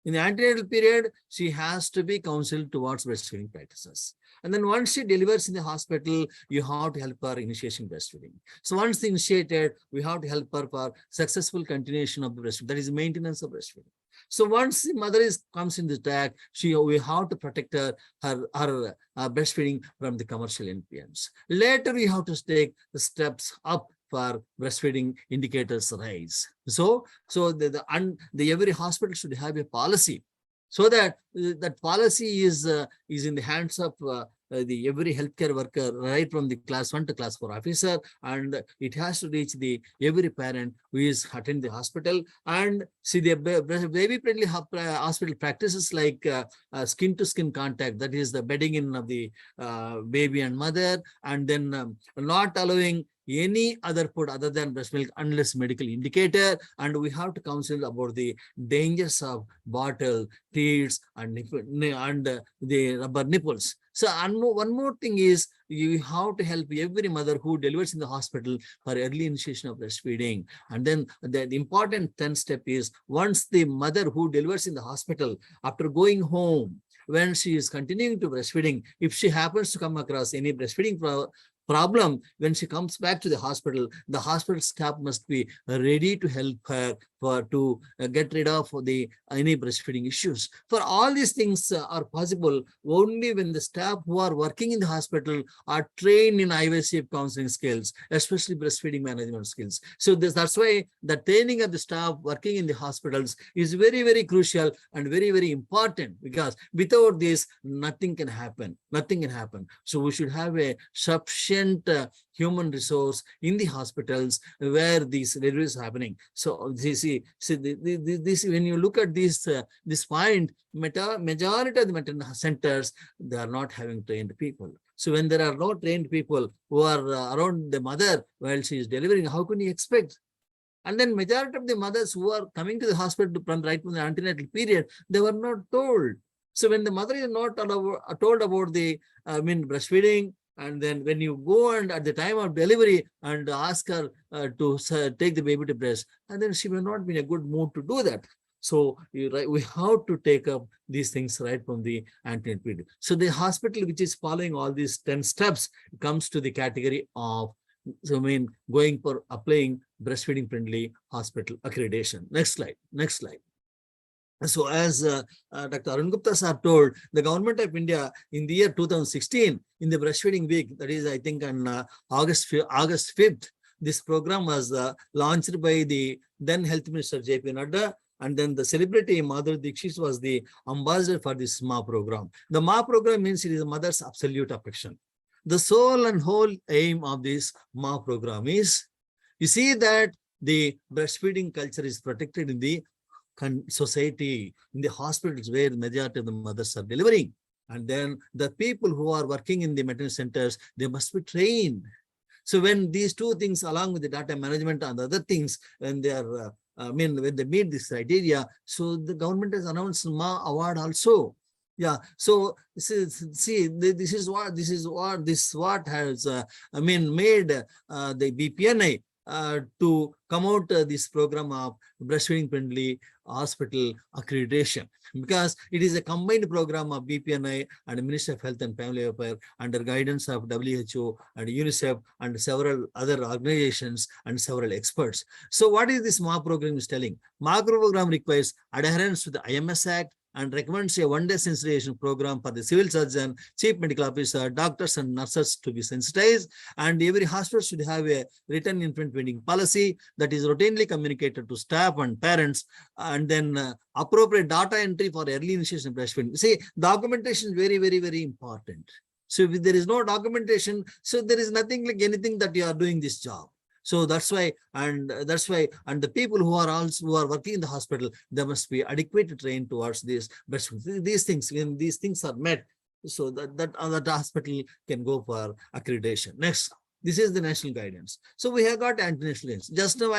In the antenatal period, she has to be counseled towards breastfeeding practices. And then once she delivers in the hospital, you have to help her initiation breastfeeding. So once initiated, we have to help her for successful continuation of the breastfeeding. That is maintenance of breastfeeding. So once the mother comes in the track, we have to protect her breastfeeding from the commercial NPNs. Later, we have to take the steps up for breastfeeding indicators rise. So every hospital should have a policy, so that that policy is in the hands of every healthcare worker, right from the class 1 to class 4 officer, and it has to reach every parent who is attending the hospital. And see, the baby friendly hospital practices like skin to skin contact, that is the bedding in of the baby and mother, and then not allowing any other food other than breast milk unless medical indicator. And we have to counsel about the dangers of bottle, teats, and the rubber nipples. So one more thing is you have to help every mother who delivers in the hospital for early initiation of breastfeeding. And then the important 10th step is once the mother who delivers in the hospital, after going home, when she is continuing to breastfeeding, if she happens to come across any breastfeeding problem, when she comes back to the hospital staff must be ready to help her to get rid of any breastfeeding issues. For all these things are possible only when the staff who are working in the hospital are trained in IVF counseling skills, especially breastfeeding management skills. So that's why the training of the staff working in the hospitals is very, very crucial and very, very important, because without this, nothing can happen. So we should have a sufficient human resource in the hospitals where these deliveries are happening. So this when you look at this point, majority of the maternal centers, they are not having trained people. So when there are no trained people who are around the mother while she is delivering, how can you expect? And then majority of the mothers who are coming to the hospital from right from the antenatal period, they were not told. So when the mother is not told about the, breastfeeding, and then when you go and at the time of delivery and ask her to take the baby to breast, and then she may not be in a good mood to do that. So we have to take up these things right from the antenatal period. So the hospital which is following all these 10 steps comes to the category of, going for applying breastfeeding friendly hospital accreditation. Next slide. Next slide. So as Dr. Arun Gupta sir told, the government of India in the year 2016, in the breastfeeding week, that is, I think on August 5th, this program was launched by the then Health Minister J.P. Nadda, and then the celebrity Madhuri Dixit was the ambassador for this MA program. The MA program means it is a mother's absolute affection. The sole and whole aim of this MA program is, you see that the breastfeeding culture is protected in the society, in the hospitals where the majority of the mothers are delivering. And then the people who are working in the maternity centers, they must be trained. So when these two things, along with the data management and other things, when they are, when they meet this criteria, so the government has announced MA award also. Yeah. So this is what has made the BPNI to come out this program of breastfeeding friendly hospital accreditation, because it is a combined program of BPNI and Ministry of Health and Family Affairs under guidance of WHO and UNICEF and several other organizations and several experts. So what is this MA program is telling? MA program requires adherence to the IMS Act and recommends a one-day sensitization program for the civil surgeon, chief medical officer, doctors and nurses to be sensitized, and every hospital should have a written infant feeding policy that is routinely communicated to staff and parents, and then appropriate data entry for early initiation of breastfeeding. See, documentation is very, very, very important. So if there is no documentation, so there is nothing like anything that you are doing this job. So that's why, and the people who are working in the hospital, they must be adequately trained towards this breastfeeding. These things, when these things are met, so that hospital can go for accreditation. Next, this is the national guidance. So we have got antenatal guidance. Just now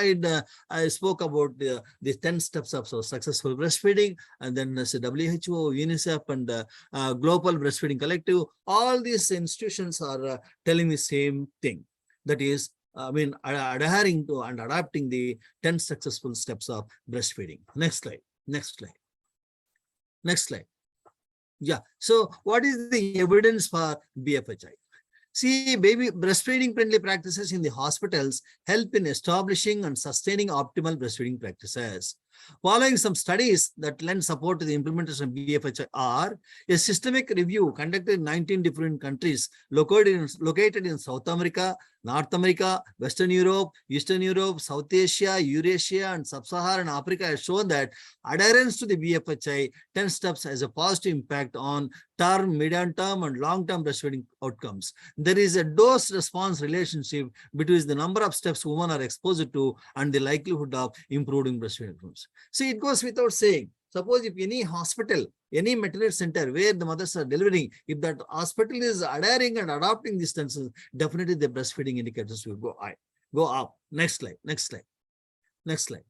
I spoke about the 10 steps of successful breastfeeding, and then WHO, UNICEF, and Global Breastfeeding Collective. All these institutions are telling the same thing. That is, adhering to and adapting the 10 successful steps of breastfeeding. Next slide. Next slide. Next slide. Yeah. So what is the evidence for BFHI? See, baby breastfeeding friendly practices in the hospitals help in establishing and sustaining optimal breastfeeding practices. Following some studies that lend support to the implementation of BFHI are a systemic review conducted in 19 different countries located in South America, North America, Western Europe, Eastern Europe, South Asia, Eurasia, and Sub-Saharan Africa has shown that adherence to the BFHI 10 steps has a positive impact on term, medium-term, and long-term breastfeeding outcomes. There is a dose-response relationship between the number of steps women are exposed to and the likelihood of improving breastfeeding outcomes. See, it goes without saying, suppose if any hospital, any maternity center where the mothers are delivering, if that hospital is adhering and adopting these tensions, definitely the breastfeeding indicators will go up. Next slide, next slide, next slide.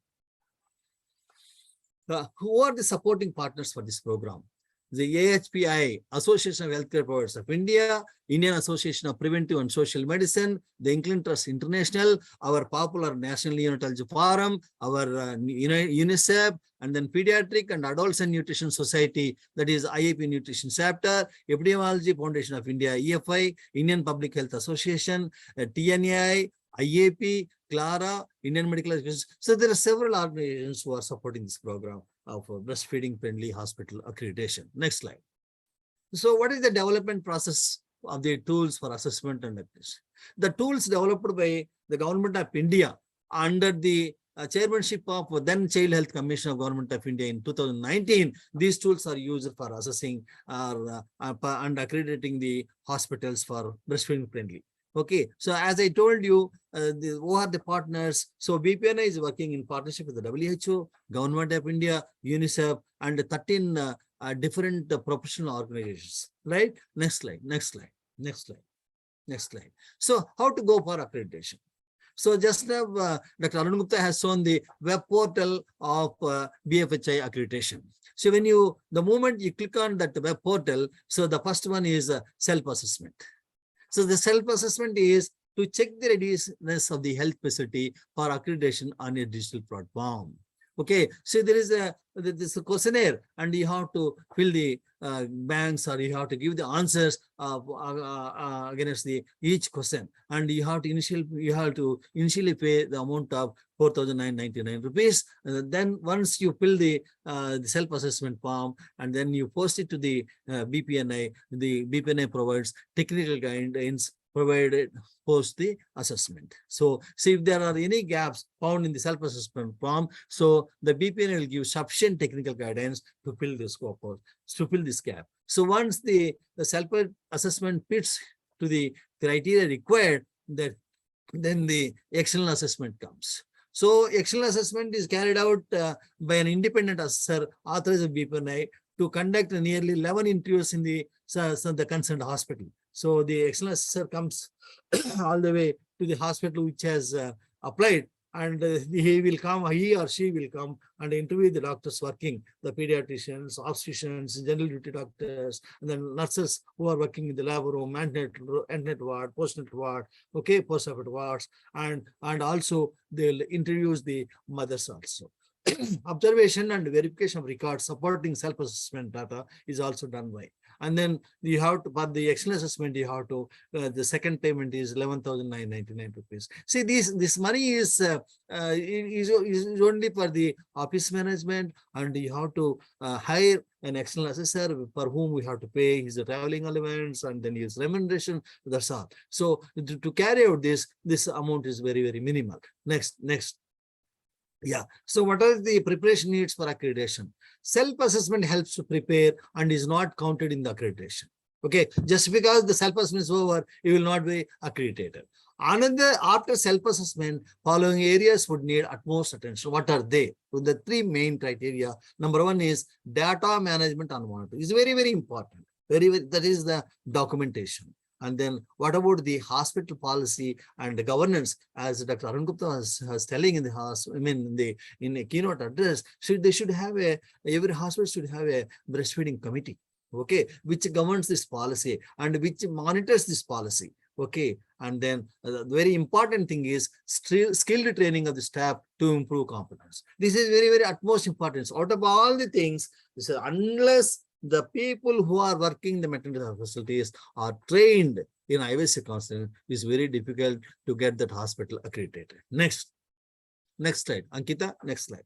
Who are the supporting partners for this program? The AHPI, Association of Healthcare Providers of India, Indian Association of Preventive and Social Medicine, the Inclin Trust International, our popular National Neonatology Forum, our UNICEF, and then Pediatric and Adolescent and Nutrition Society, that is IAP Nutrition Chapter, Epidemiology Foundation of India, EFI, Indian Public Health Association, TNAI, IAP, CLARA, Indian Medical Education. So there are several organizations who are supporting this program of breastfeeding friendly hospital accreditation. Next slide. So what is the development process of the tools for assessment and accreditation? The tools developed by the Government of India under the chairmanship of then Child Health Commission of Government of India in 2019, these tools are used for assessing and accrediting the hospitals for breastfeeding friendly. Okay, so as I told you, who are the partners? So BPNI is working in partnership with the WHO, Government of India, UNICEF, and 13 different professional organizations, right? Next slide, next slide, next slide, next slide. So how to go for accreditation? So just now, Dr. Arun Gupta has shown the web portal of BFHI accreditation. So when the moment you click on that web portal, so the first one is self-assessment. So the self-assessment is to check the readiness of the health facility for accreditation on a digital platform. Okay, so there is this questionnaire, and you have to fill the banks, or you have to give the answers against each question, and you have to initially pay the amount of 4,999 rupees. Then once you fill the self-assessment form, and then you post it to the BPNI, the BPNI provides technical guidance provided post the assessment. So see if there are any gaps found in the self-assessment form, so the BPNI will give sufficient technical guidance to fill this scope, to fill this gap. So once the self-assessment fits to the criteria required, then the external assessment comes. So external assessment is carried out by an independent assessor authorized by BPNI to conduct nearly 11 interviews in the concerned hospital. So the external assessor comes all the way to the hospital which has applied, and he or she will come and interview the doctors working, the pediatricians, obstetricians, general duty doctors, and then nurses who are working in the lab room, antenatal ward, postnatal ward, okay, postoperative wards, and also they'll introduce the mothers also. Observation and verification of records supporting self-assessment data is also done by. And then you have to, for the external assessment, you have to, the second payment is 11,999 rupees. See, this money is only for the office management, and you have to hire an external assessor for whom we have to pay his traveling allowance and then his remuneration. That's all. So to carry out this amount is very, very minimal. Next. Yeah. So what are the preparation needs for accreditation? Self-assessment helps to prepare and is not counted in the accreditation. Okay. Just because the self-assessment is over, you will not be accredited. After self-assessment, following areas would need utmost attention. What are they? So the three main criteria. Number one is data management and monitoring. It's very, very important. That is the documentation. And then what about the hospital policy and the governance, as Dr. Arun Gupta was telling in the in a keynote address, they should have every hospital should have a breastfeeding committee, okay, which governs this policy and which monitors this policy. Okay, and then the very important thing is skilled training of the staff to improve competence. This is very, very utmost importance. Out of all the things, this is, unless the people who are working the maternity health facilities are trained in IVC counseling, it's very difficult to get that hospital accredited. Next slide, Ankita, next slide.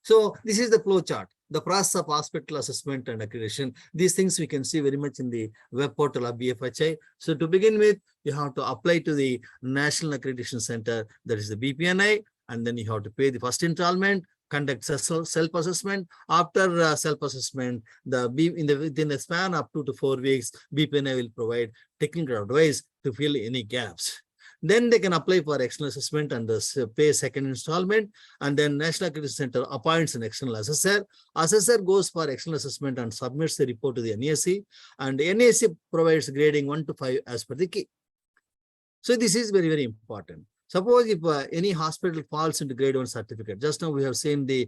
So this is the flow chart, the process of hospital assessment and accreditation. These things we can see very much in the web portal of BFHI. So to begin with, you have to apply to the National Accreditation Center, that is the BPNI, and then you have to pay the first installment, conduct self-assessment. After self-assessment, within a span of 2 to 4 weeks, BPNI will provide technical advice to fill any gaps. Then they can apply for external assessment and pay second installment. And then National Accreditation Center appoints an external assessor. Assessor goes for external assessment and submits the report to the NAC. And NAC provides grading 1 to 5 as per the key. So this is very, very important. Suppose if any hospital falls into grade 1 certificate, just now we have seen the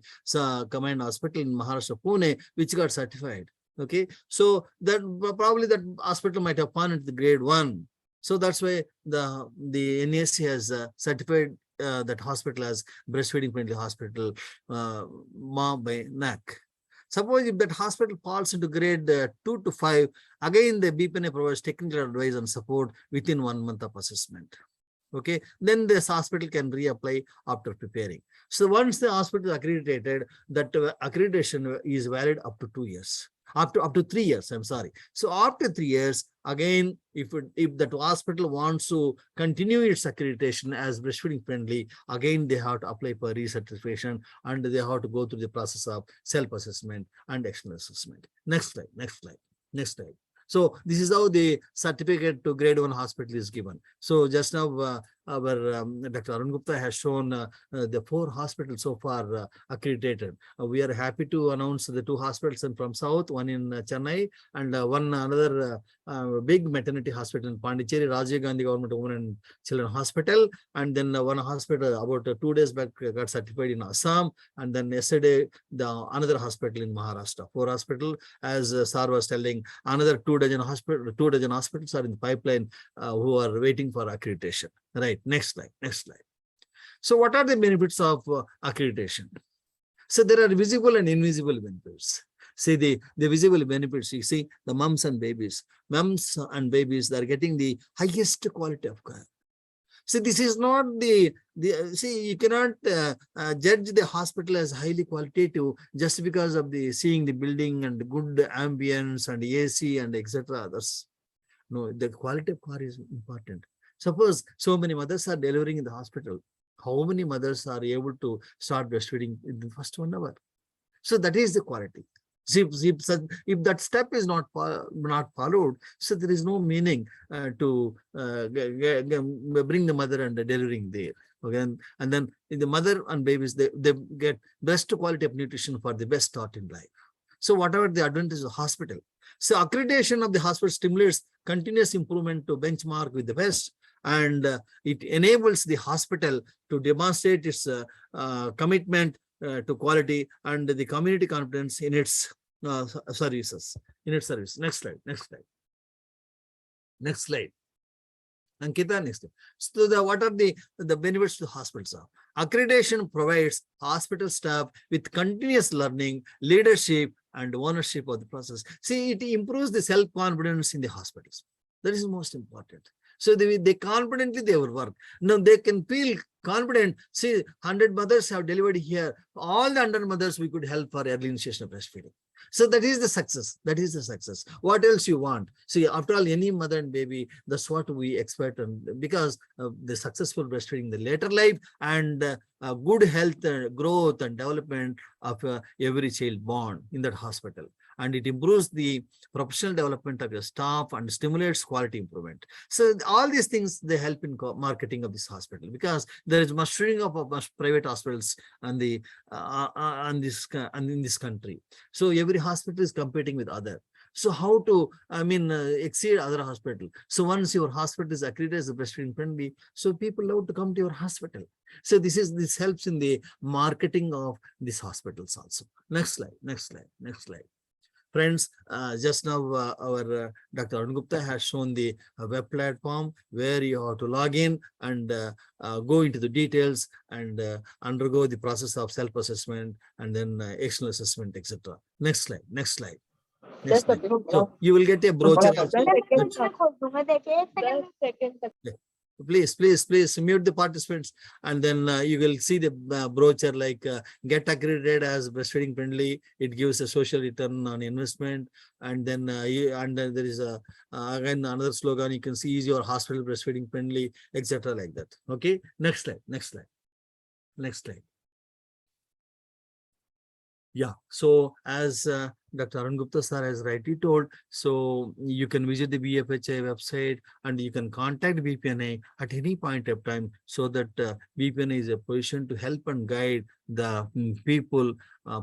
combined hospital in Maharashtra, Pune, which got certified. Okay, so that probably that hospital might have fallen into the grade 1. So that's why the NAC has certified that hospital as breastfeeding friendly hospital by NAC. Suppose if that hospital falls into grade 2 to 5, again the BPNA provides technical advice and support within 1 month of assessment. Okay, then this hospital can reapply after preparing. So once the hospital is accredited, that accreditation is valid up to 2 years. Up to 3 years, I'm sorry. So after 3 years, again, if that hospital wants to continue its accreditation as breastfeeding friendly, again, they have to apply for recertification and they have to go through the process of self-assessment and external assessment. Next slide. So this is how the certificate to grade 1 hospital is given. So just now our Dr. Arun Gupta has shown the 4 hospitals so far accredited. We are happy to announce the 2 hospitals from South, one in Chennai and one another big maternity hospital in Pondicherry, Rajiv Gandhi Government Women and Children Hospital, and then one hospital about 2 days back got certified in Assam, and then yesterday another hospital in Maharashtra. 4 hospital, as Sir was telling, another 2 dozen hospitals are in the pipeline who are waiting for accreditation. Right, next slide, next slide. So what are the benefits of accreditation? So there are visible and invisible benefits. See the visible benefits, you see the moms and babies. Moms and babies, they're getting the highest quality of care. See, this is not see, you cannot judge the hospital as highly qualitative just because of seeing the building and good ambience and AC and etc. others. No, the quality of care is important. Suppose so many mothers are delivering in the hospital. How many mothers are able to start breastfeeding in the first 1 hour? So that is the quality. See, if that step is not followed, so there is no meaning to bring the mother and delivering there. Okay, and then the mother and babies, they get best quality of nutrition for the best start in life. So whatever the advantage of the hospital. So accreditation of the hospital stimulates continuous improvement to benchmark with the best, and it enables the hospital to demonstrate its commitment to quality and the community confidence in its services. Next slide, next slide. Next slide. Ankita, next slide. So what are the benefits to hospitals? Accreditation provides hospital staff with continuous learning, leadership, and ownership of the process. See, it improves the self-confidence in the hospitals. That is most important. So they confidently they will work. Now they can feel confident. See, 100 mothers have delivered here. All the 100 mothers we could help for early initiation of breastfeeding. So that is the success. That is the success. What else you want? See, after all, any mother and baby, that's what we expect, because the successful breastfeeding in the later life and good health, growth and development of every child born in that hospital. And it improves the professional development of your staff and stimulates quality improvement. So all these things, they help in marketing of this hospital, because there is mustering of private hospitals and in this country. So every hospital is competing with other. So how to, exceed other hospital? So once your hospital is accredited as a breastfeeding friendly, so people love to come to your hospital. So this helps in the marketing of these hospitals also. Next slide, next slide, next slide. Friends, just now our Dr. Arun Gupta has shown the web platform where you have to log in and go into the details and undergo the process of self-assessment and then external assessment, etc. Next slide, next slide. Next slide. So you will get a brochure. Please mute the participants, and then you will see the brochure like get accredited as breastfeeding friendly. It gives a social return on investment, and then there is again another slogan. You can see is your hospital breastfeeding friendly, etc. like that. Okay, next slide, next slide, next slide. Yeah, so as Dr. Arun Gupta sir has rightly told, so you can visit the BFHI website and you can contact BPNA at any point of time, so that BPNA is a position to help and guide the people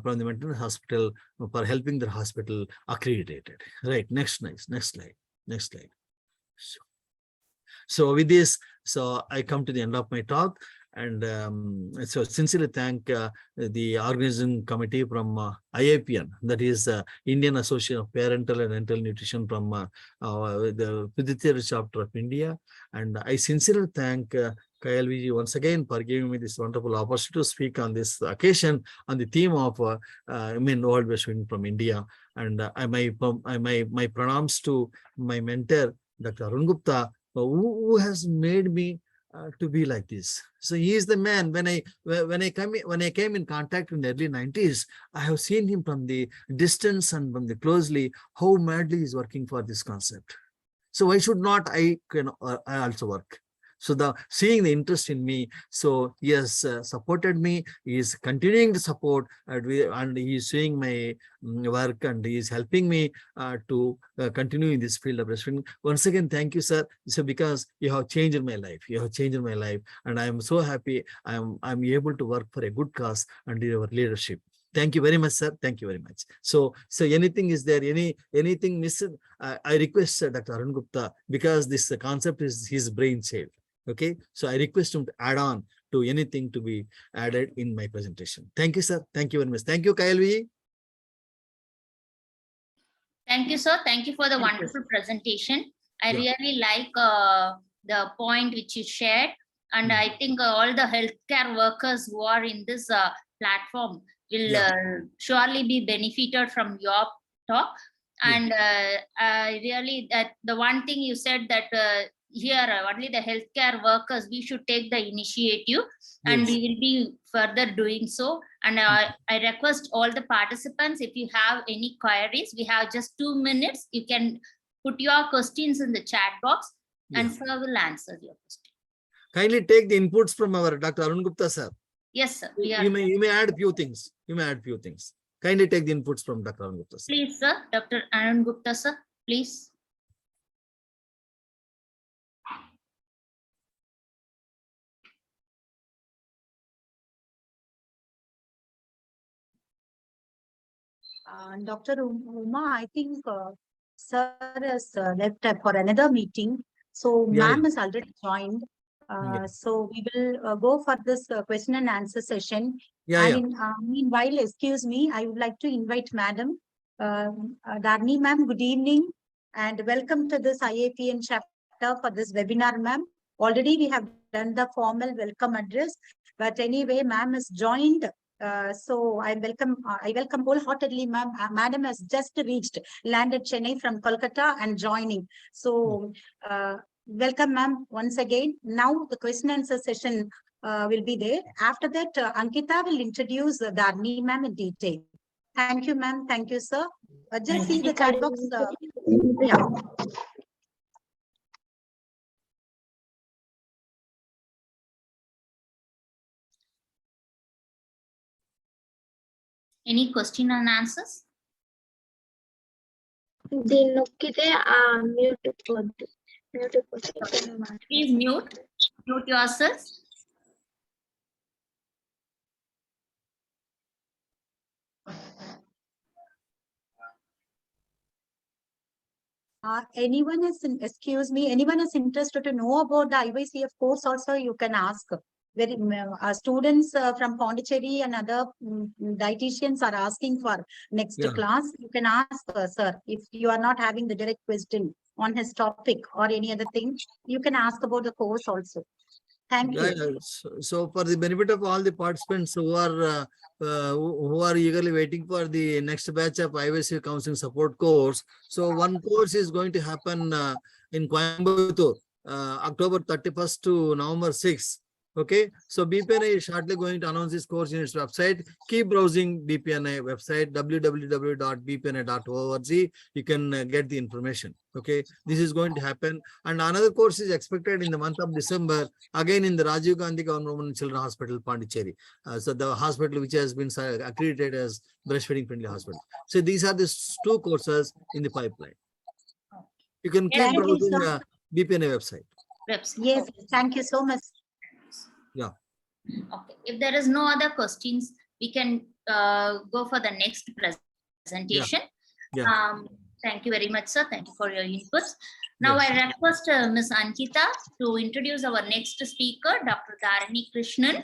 from the mental hospital for helping their hospital accredited. Right, next slide, next slide. So with this, so I come to the end of my talk. And so sincerely thank the organizing committee from IAPN, that is Indian Association of Parental and Enteral Nutrition from the Untitled Chapter of India. And I sincerely thank Kayal Viji once again for giving me this wonderful opportunity to speak on this occasion on the theme of world breastfeeding from India. And my pranams to my mentor, Dr. Arun Gupta, who has made me to be like this. So he is the man. When I came in contact in the early 90s, I have seen him from the distance and from the closely how madly he is working for this concept. So why should not I also work? So the seeing the interest in me, so he has supported me. He is continuing to support, and he is seeing my work, and he is helping me to continue in this field of breastfeeding. Once again, thank you, sir. So because you have changed my life, and I am so happy. I'm able to work for a good cause under your leadership. Thank you very much, sir. Thank you very much. So anything is there? Anything missed? I request Dr. Arun Gupta, because this concept is his brainchild. Okay, so I request him to add on to anything to be added in my presentation. Thank you, sir. Thank you very much. Thank you, Kyle. Thank you, sir. Thank you for the Thank you. wonderful presentation. I Yeah. really like the point which you shared. And Mm. I think all the healthcare workers who are in this platform will surely be benefited from your talk. Yeah. And I really, that the one thing you said that here only the healthcare workers, we should take the initiative, and Yes. we will be further doing so. And I request all the participants, if you have any queries, we have just 2 minutes. You can put your questions in the chat box, and Yeah. sir will answer your question. Kindly take the inputs from our Dr. Arun Gupta, sir. Yes, sir. We are. You may add few things. Kindly take the inputs from Dr. Arun Gupta, sir. Please, sir. Dr. Arun Gupta, sir. Please. Dr. Uma, I think sir has left for another meeting. So Yeah, ma'am has already joined. Yeah. So we will go for this question and answer session. Yeah, And in meanwhile, excuse me, I would like to invite Madam Dharni ma'am. Good evening and welcome to this IAPN chapter for this webinar, ma'am. Already we have done the formal welcome address, but anyway, ma'am has joined. So I welcome wholeheartedly, ma'am. Madam has just landed Chennai from Kolkata and joining. So welcome, ma'am, once again. Now the question answer session will be there. After that, Ankita will introduce Dharni ma'am in detail. Thank you, ma'am. Thank you, sir. Just see the chat box. Yeah. Any question and answers? దీన్ని నొక్కితే mute పోద్ది. Please mute yourself. Anyone is interested to know about the IYCF course also, you can ask. Students from Pondicherry and other dietitians are asking for next class. You can ask, sir, if you are not having the direct question on his topic or any other thing, you can ask about the course also. Thank you. So for the benefit of all the participants who are eagerly waiting for the next batch of IVC counseling support course, so one course is going to happen in Coimbatore, October 31st to November 6th. Okay, so BPNI is shortly going to announce this course in its website. Keep browsing BPNI website, www.bpni.org. You can get the information. Okay, this is going to happen. And another course is expected in the month of December, again in the Rajiv Gandhi Government Children's Hospital, Pondicherry. So the hospital which has been accredited as breastfeeding friendly hospital. So these are the 2 courses in the pipeline. You can keep browsing BPNI website. Yes, thank you so much. Yeah. Okay. If there is no other questions, we can go for the next presentation. Yeah. Thank you very much, sir. Thank you for your inputs. Now I request Ms. Ankita to introduce our next speaker, Dr. Dharani Krishnan.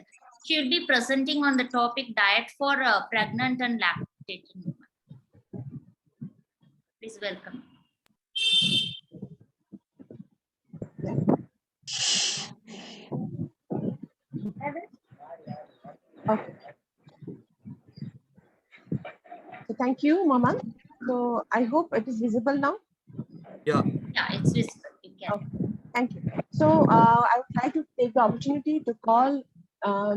She will be presenting on the topic diet for pregnant and lactating women. Please welcome. Okay. So thank you, Mama. So I hope it is visible now. Yeah. Yeah, it's visible. You can. Okay. Thank you. So I would like to take the opportunity to call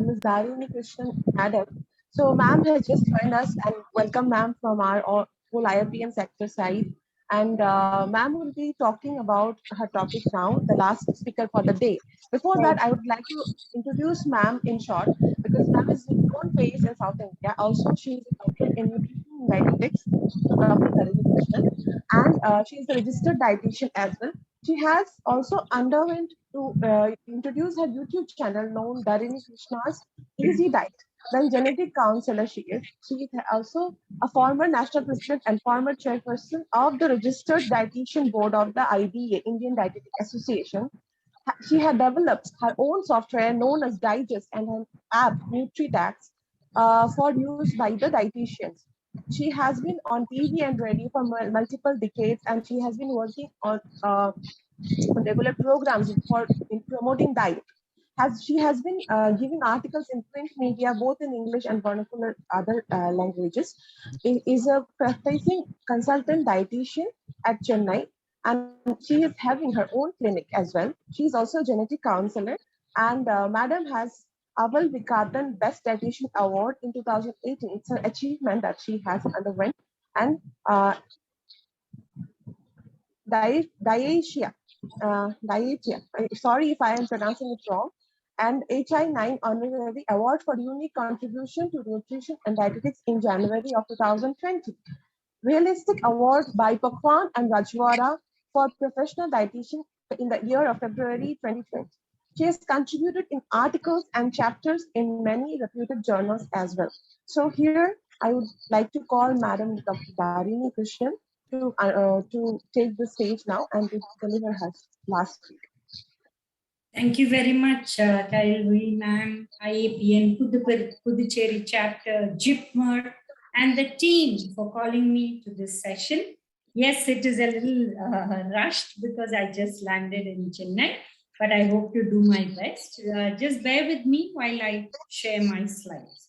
Ms. Dharani Krishnan Madam. So ma'am has just joined us, and welcome ma'am from our whole IRPM sector side. And ma'am will be talking about her topic now, the last speaker for the day. Before that, I would like to introduce ma'am in short, because ma'am is a known face in South India. Also, she is a doctor in nutrition and dietetics, Dr. Tarini Krishnan, and she is a registered dietitian as well. She has also underwent to introduce her YouTube channel known Darini Krishna's Easy Diet. Then genetic counselor she is. She is also a former national president and former chairperson of the registered dietitian board of the IDA, Indian Dietetic Association. She had developed her own software known as Digest and an app, NutriTax, for use by the dietitians. She has been on TV and radio for multiple decades, and she has been working on regular programs in promoting diet. She has been giving articles in print media both in English and vernacular other languages. Is a practicing consultant dietitian at Chennai, and she is having her own clinic as well. She is also a genetic counselor, and Madam has Aval Vikatan Best Dietitian Award in 2018. It's an achievement that she has underwent, and Diatia, sorry if I am pronouncing it wrong, and HI9 Honorary Award for Unique Contribution to Nutrition and Dietetics in January of 2020. Realistic Award by Pakwan and Rajwara for Professional Dietitian in the year of February 2020. She has contributed in articles and chapters in many reputed journals as well. So here I would like to call Madam Dr. Darini Krishnan to take the stage now and to deliver her last speech. Thank you very much, Kyle ma'am, IAPN, Puducherry chapter, JIPMER, and the team for calling me to this session. Yes, it is a little rushed because I just landed in Chennai, but I hope to do my best. Just bear with me while I share my slides.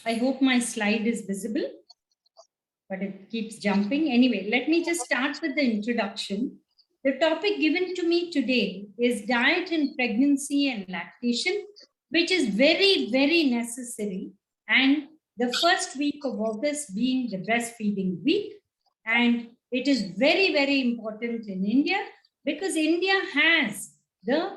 I hope my slide is visible, but it keeps jumping. Anyway, let me just start with the introduction. The topic given to me today is diet in pregnancy and lactation, which is very, very necessary. And the first week of August being the breastfeeding week. And it is very, very important in India because India has the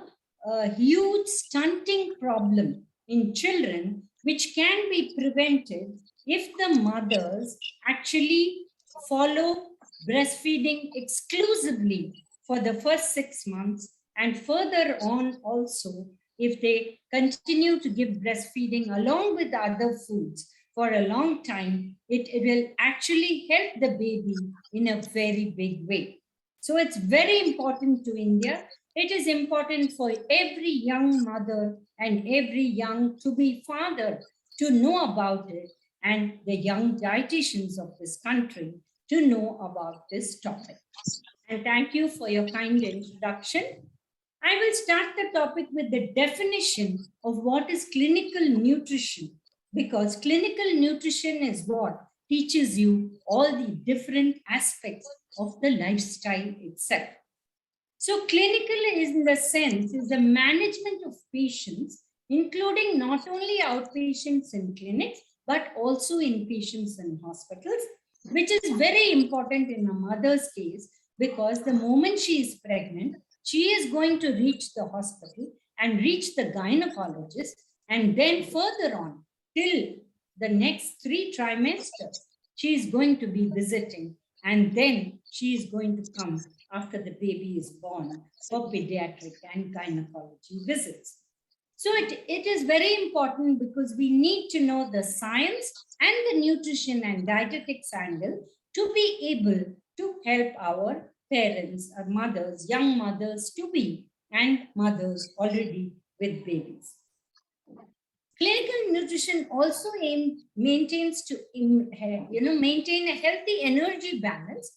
huge stunting problem in children, which can be prevented if the mothers actually follow breastfeeding exclusively for the first 6 months, and further on also if they continue to give breastfeeding along with other foods for a long time, it will actually help the baby in a very big way. So it's very important to India. It is important for every young mother and every young to-be father to know about it, and the young dietitians of this country to know about this topic. And thank you for your kind introduction. I will start the topic with the definition of what is clinical nutrition, because clinical nutrition is what teaches you all the different aspects of the lifestyle itself. So clinical is, in the sense, is the management of patients, including not only outpatients in clinics, but also in patients in hospitals, which is very important in a mother's case, because the moment she is pregnant, she is going to reach the hospital and reach the gynecologist, and then further on till the next 3 trimesters, she is going to be visiting, and then she is going to come after the baby is born for pediatric and gynecology visits. So it is very important because we need to know the science and the nutrition and dietetics angle to be able to help our parents, our mothers, young mothers to be, and mothers already with babies. Clinical nutrition also maintains to maintain a healthy energy balance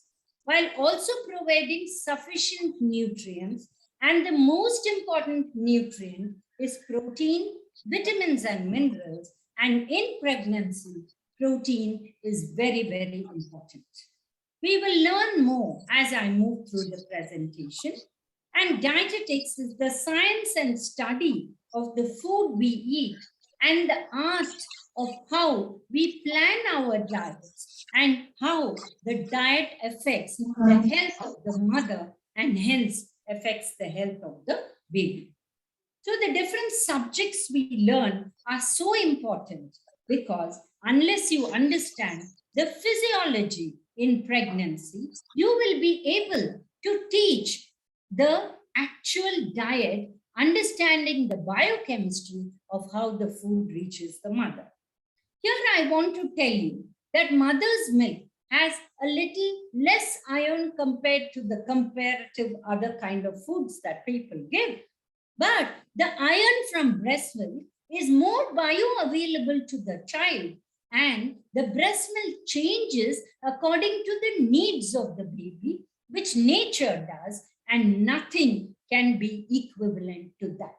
while also providing sufficient nutrients. And the most important nutrient is protein, vitamins and minerals. And in pregnancy, protein is very, very important. We will learn more as I move through the presentation. And dietetics is the science and study of the food we eat and the art of how we plan our diets and how the diet affects the health of the mother and hence affects the health of the baby. So the different subjects we learn are so important because unless you understand the physiology in pregnancy, you will be able to teach the actual diet, understanding the biochemistry of how the food reaches the mother. Here I want to tell you that mother's milk has a little less iron compared to the comparative other kind of foods that people give. But the iron from breast milk is more bioavailable to the child, and the breast milk changes according to the needs of the baby, which nature does, and nothing can be equivalent to that.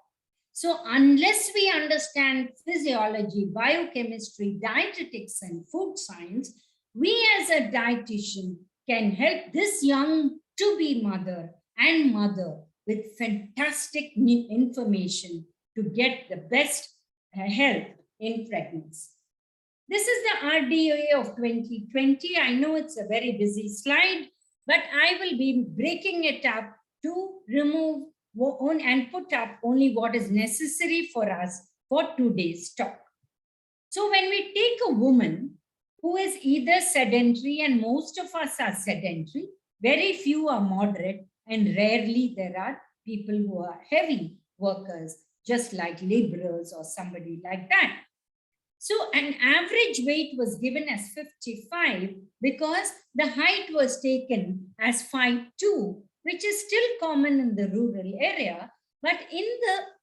So unless we understand physiology, biochemistry, dietetics, and food science, we as a dietitian can help this young to-be mother and mother with fantastic information to get the best health in pregnancy. This is the RDA of 2020. I know it's a very busy slide, but I will be breaking it up to remove and put up only what is necessary for us for today's talk. So when we take a woman who is either sedentary, and most of us are sedentary, very few are moderate, and rarely there are people who are heavy workers, just like laborers or somebody like that. So an average weight was given as 55 because the height was taken as 5'2", which is still common in the rural area, but in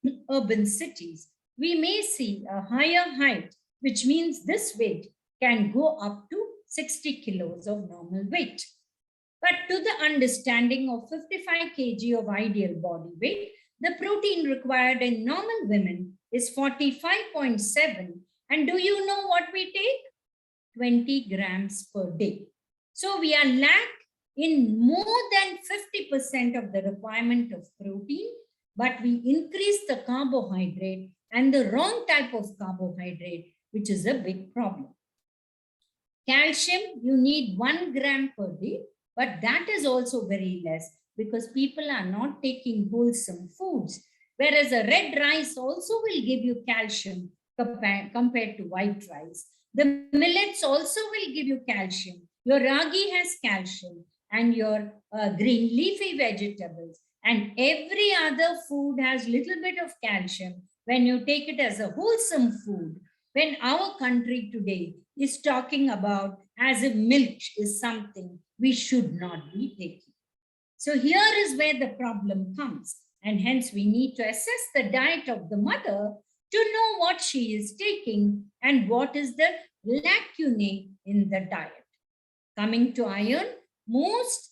the urban cities, we may see a higher height, which means this weight can go up to 60 kilos of normal weight. But to the understanding of 55 kg of ideal body weight, the protein required in normal women is 45.7. And do you know what we take? 20 grams per day. So we are lack in more than 50% of the requirement of protein, but we increase the carbohydrate and the wrong type of carbohydrate, which is a big problem. Calcium, you need 1 gram per day, but that is also very less because people are not taking wholesome foods, whereas a red rice also will give you calcium compared to white rice. The millets also will give you calcium. Your ragi has calcium, and your green leafy vegetables and every other food has little bit of calcium when you take it as a wholesome food, when our country today is talking about as if milk is something we should not be taking. So here is where the problem comes, and hence we need to assess the diet of the mother to know what she is taking and what is the lacunae in the diet. Coming to iron, most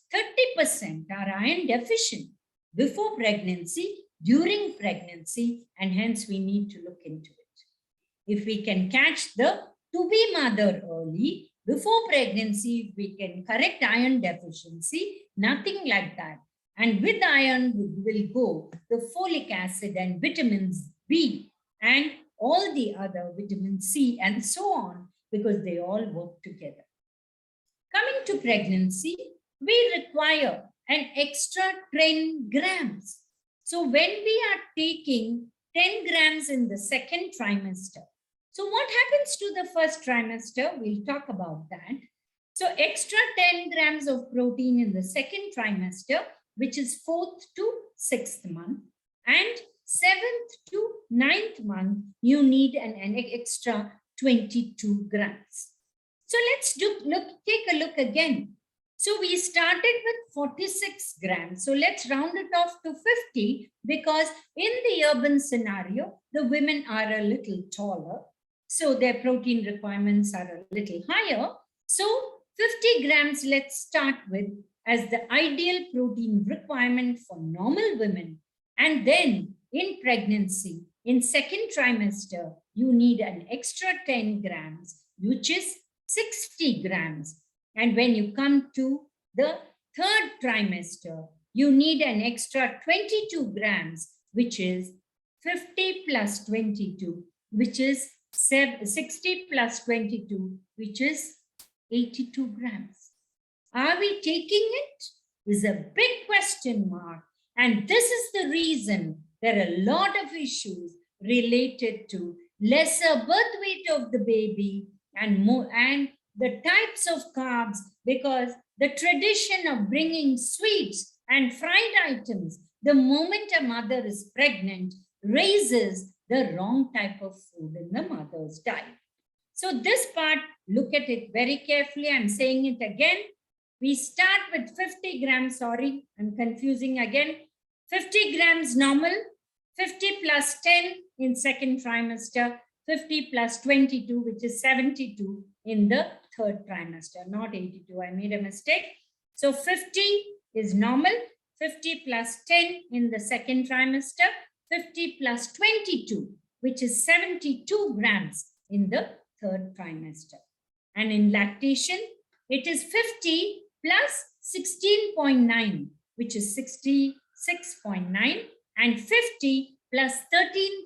30% are iron deficient before pregnancy, during pregnancy, and hence we need to look into it. If we can catch the to-be mother early, before pregnancy, we can correct iron deficiency, nothing like that. And with iron will go the folic acid and vitamins B and all the other vitamin C and so on, because they all work together. Coming to pregnancy, we require an extra 10 grams. So when we are taking 10 grams in the second trimester, so what happens to the first trimester? We'll talk about that. So extra 10 grams of protein in the second trimester, which is 4th to 6th month, and 7th to 9th month, you need an extra 22 grams. So let's take a look again. So we started with 46 grams. So let's round it off to 50 because in the urban scenario, the women are a little taller. So their protein requirements are a little higher. So 50 grams, let's start with as the ideal protein requirement for normal women. And then in pregnancy, in second trimester, you need an extra 10 grams, which is 60 grams. And when you come to the third trimester, you need an extra 22 grams, which is 50 plus 22, which is 60 plus 22, which is 82 grams. Are we taking it? Is a big question mark. And this is the reason there are a lot of issues related to lesser birth weight of the baby and more, and the types of carbs, because the tradition of bringing sweets and fried items the moment a mother is pregnant raises the wrong type of food in the mother's diet. So this part, look at it very carefully. I'm saying it again. We start with 50 grams, sorry, I'm confusing again. 50 grams normal, 50 plus 10 in second trimester, 50 plus 22, which is 72 in the third trimester, not 82. I made a mistake. So 50 is normal, 50 plus 10 in the second trimester, 50 plus 22, which is 72 grams in the third trimester. And in lactation, it is 50 plus 16.9, which is 66.9, and 50 plus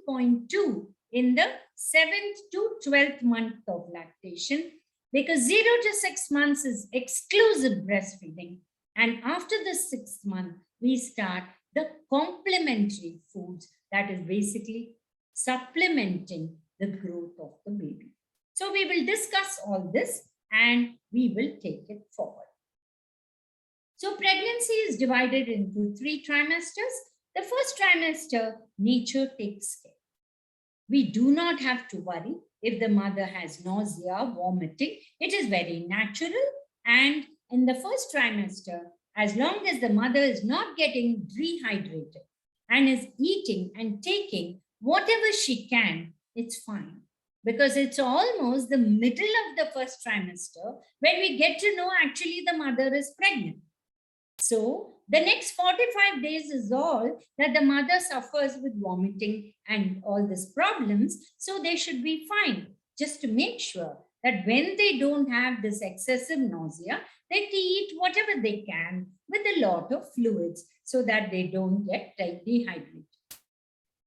13.2 in the 7th to 12th month of lactation, because 0 to 6 months is exclusive breastfeeding. And after the 6th month, we start the complementary foods, that is basically supplementing the growth of the baby. So we will discuss all this and we will take it forward. So pregnancy is divided into 3 trimesters. The first trimester, nature takes care. We do not have to worry if the mother has nausea, vomiting. It is very natural. And in the first trimester, as long as the mother is not getting dehydrated and is eating and taking whatever she can, it's fine. Because it's almost the middle of the first trimester when we get to know actually the mother is pregnant. So the next 45 days is all that the mother suffers with vomiting and all these problems. So they should be fine, just to make sure that when they don't have this excessive nausea, they eat whatever they can with a lot of fluids so that they don't get dehydrated.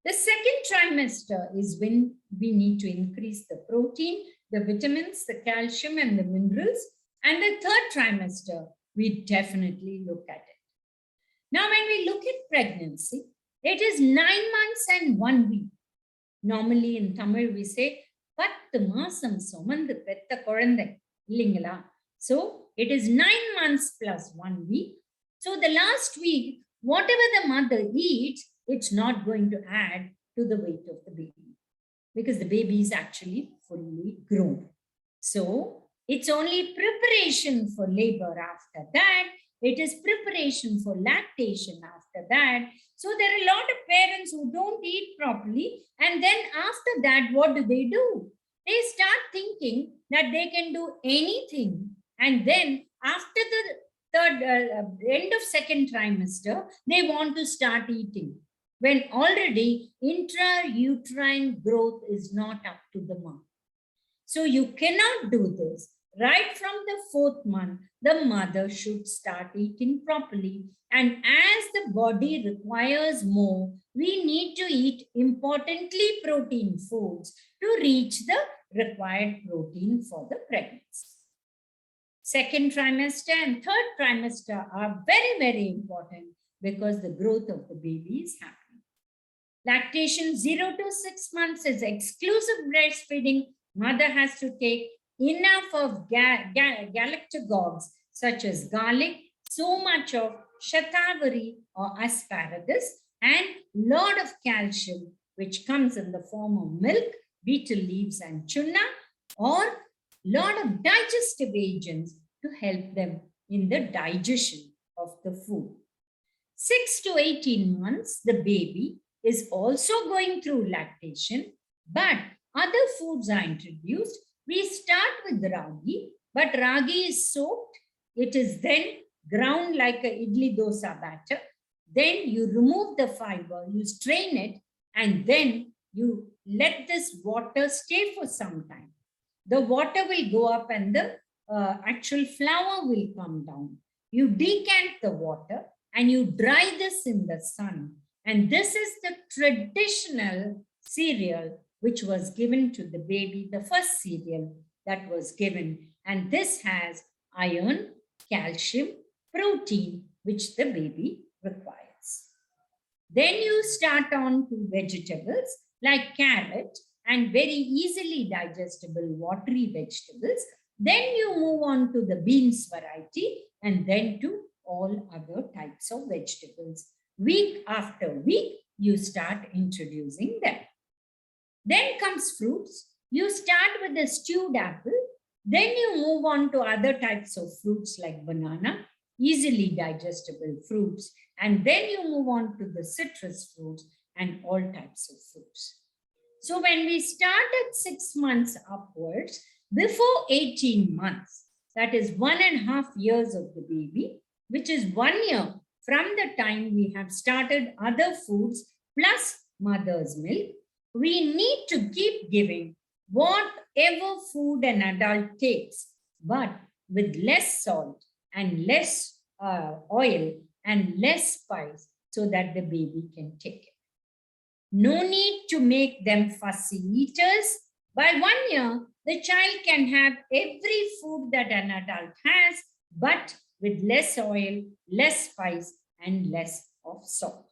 The second trimester is when we need to increase the protein, the vitamins, the calcium, and the minerals. And the third trimester, we definitely look at it. Now, when we look at pregnancy, it is 9 months and 1 week. Normally in Tamil, we say, 10 மாசம் சுமந்து பெத்த குழந்தை இல்லைங்களா? So it is 9 months plus 1 week. So the last week, whatever the mother eats, it's not going to add to the weight of the baby because the baby is actually fully grown. So it's only preparation for labor after that. It is preparation for lactation after that. So there are a lot of parents who don't eat properly. And then after that, what do? They start thinking that they can do anything. And then after the end of second trimester, they want to start eating, when already intrauterine growth is not up to the mark. So you cannot do this. Right from the 4th month, the mother should start eating properly. And as the body requires more, we need to eat importantly protein foods to reach the required protein for the pregnancy. Second trimester and third trimester are very, very important because the growth of the baby is happening. Lactation 0 to 6 months is exclusive breastfeeding. Mother has to take enough of galactagogues such as garlic, so much of shatavari or asparagus, and lot of calcium which comes in the form of milk, betel leaves and chana, or lot of digestive agents to help them in the digestion of the food. 6 to 18 months, the baby is also going through lactation, but other foods are introduced. We start with ragi, but ragi is soaked. It is then ground like a idli dosa batter. Then you remove the fiber, you strain it, and then you let this water stay for some time. the water will go up and the actual flour will come down. You decant the water and you dry this in the sun. And this is the traditional cereal which was given to the baby, the first cereal that was given. And this has iron, calcium, protein, which the baby requires. Then you start on to vegetables like carrot and very easily digestible watery vegetables. Then you move on to the beans variety and then to all other types of vegetables. Week after week, you start introducing them. Then comes fruits. You start with the stewed apple. Then you move on to other types of fruits like banana, easily digestible fruits. And then you move on to the citrus fruits and all types of fruits. So when we start at 6 months upwards, before 18 months, that is 1.5 years of the baby, which is 1 year from the time we have started other foods plus mother's milk, we need to keep giving whatever food an adult takes, but with less salt and less oil and less spice so that the baby can take it. No need to make them fussy eaters. By 1 year, the child can have every food that an adult has, but with less oil, less spice, and less of salt.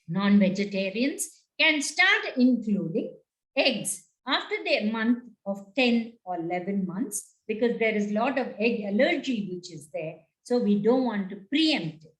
Non-vegetarians can start including eggs after the month of 10 or 11 months, because there is a lot of egg allergy which is there, so we don't want to preempt it.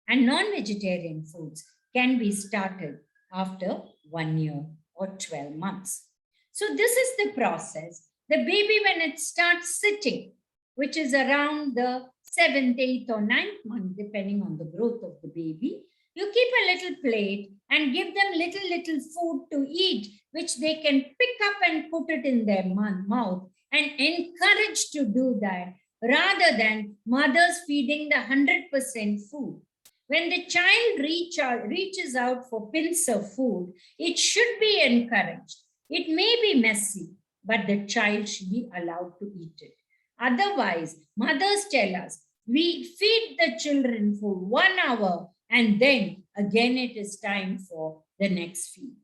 And non-vegetarian foods can be started after 1 year or 12 months. So this is the process. The baby, when it starts sitting, which is around the 7th, 8th or 9th month, depending on the growth of the baby, you keep a little plate and give them little food to eat, which they can pick up and put it in their mouth, and encourage to do that rather than mothers feeding the 100% food. When the child reaches out for pincer food, it should be encouraged. It may be messy, but the child should be allowed to eat it. Otherwise, mothers tell us, we feed the children for 1 hour and then again it is time for the next feed.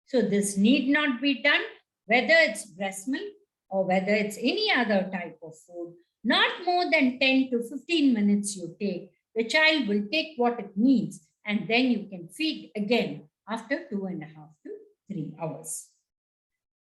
So this need not be done, whether it's breast milk or whether it's any other type of food. Not more than 10 to 15 minutes you take. The child will take what it needs and then you can feed again after 2.5 to 3 hours.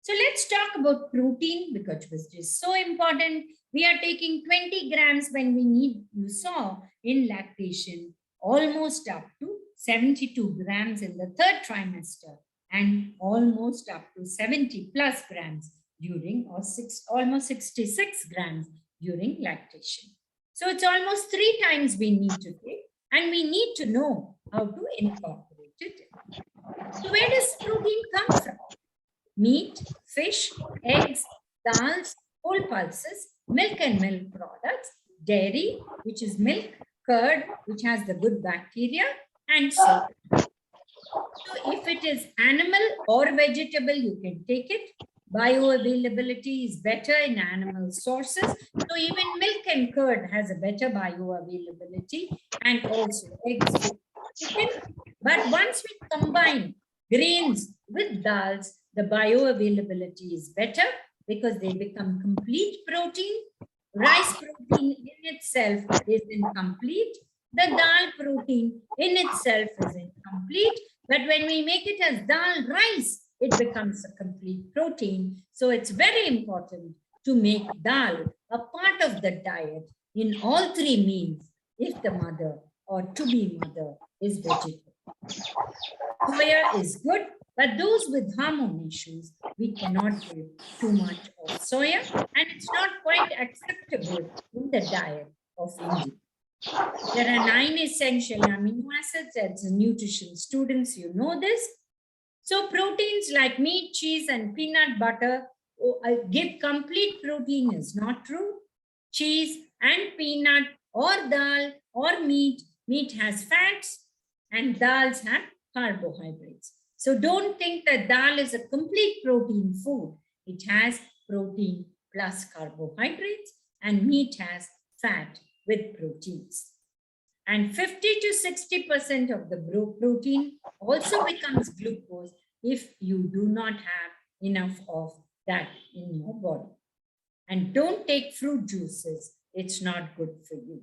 So let's talk about protein, because which is so important. We are taking 20 grams when we need, you saw in lactation, almost up to 72 grams in the 3rd trimester and almost up to 70 plus grams during, or almost 66 grams during lactation. So it's almost 3 times we need to take, and we need to know how to incorporate it. So where does protein come from? Meat, fish, eggs, dals, whole pulses, milk and milk products, dairy, which is milk, curd, which has the good bacteria, and so on. So if it is animal or vegetable, you can take it. Bioavailability is better in animal sources. So even milk and curd has a better bioavailability, and also eggs, chicken. But once we combine grains with dals, the bioavailability is better because they become complete protein. Rice protein in itself is incomplete. The dal protein in itself is incomplete. But when we make it as dal rice, it becomes a complete protein. So it's very important to make dal a part of the diet in all 3 meals if the mother or to-be mother is vegetarian. Soya is good, but those with hormone issues, we cannot give too much of soya, and it's not quite acceptable in the diet of India. There are 9 essential amino acids as nutrition students, you know this. So proteins like meat, cheese, and peanut butter give complete protein is not true. Cheese and peanut or dal or meat has fats and dals have carbohydrates. So don't think that dal is a complete protein food. It has protein plus carbohydrates, and meat has fat with proteins. And 50 to 60% of the protein also becomes glucose if you do not have enough of that in your body. And don't take fruit juices. It's not good for you.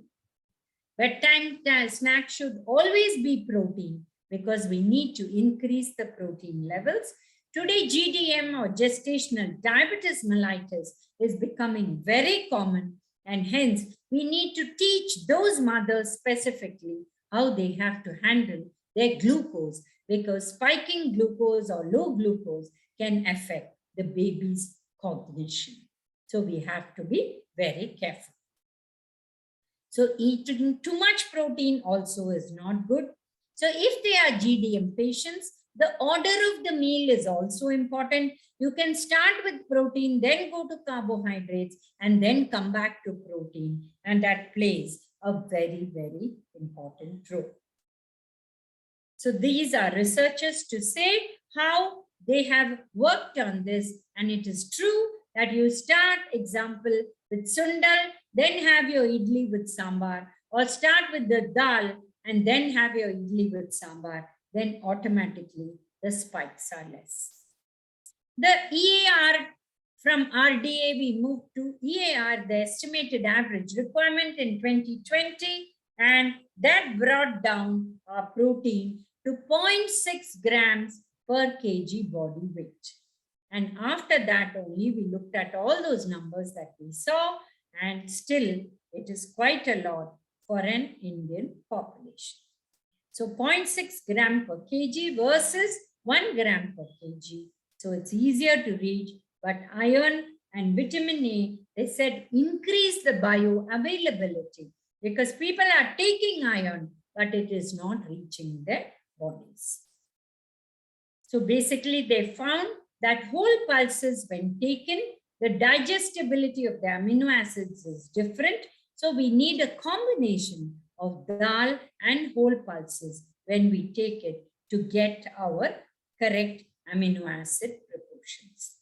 Bedtime snack should always be protein because we need to increase the protein levels. Today, GDM or gestational diabetes mellitus is becoming very common, and hence we need to teach those mothers specifically how they have to handle their glucose, because spiking glucose or low glucose can affect the baby's cognition. So we have to be very careful. So eating too much protein also is not good. So if they are GDM patients, the order of the meal is also important. You can start with protein, then go to carbohydrates, and then come back to protein. And that plays a very, very important role. So these are researchers to say how they have worked on this. And it is true that you start, example, with sundal, then have your idli with sambar, or start with the dal and then have your idli with sambar, then automatically the spikes are less. The EAR, from RDA, we moved to EAR, the estimated average requirement in 2020, and that brought down our protein to 0.6 grams per kg body weight. And after that only, we looked at all those numbers that we saw, and still it is quite a lot for an Indian population. So 0.6 gram per kg versus 1 gram per kg. So it's easier to reach, but iron and vitamin A, they said increase the bioavailability because people are taking iron, but it is not reaching their bodies. So basically they found that whole pulses, when taken, the digestibility of the amino acids is different. So we need a combination of dal and whole pulses when we take it to get our correct amino acid proportions.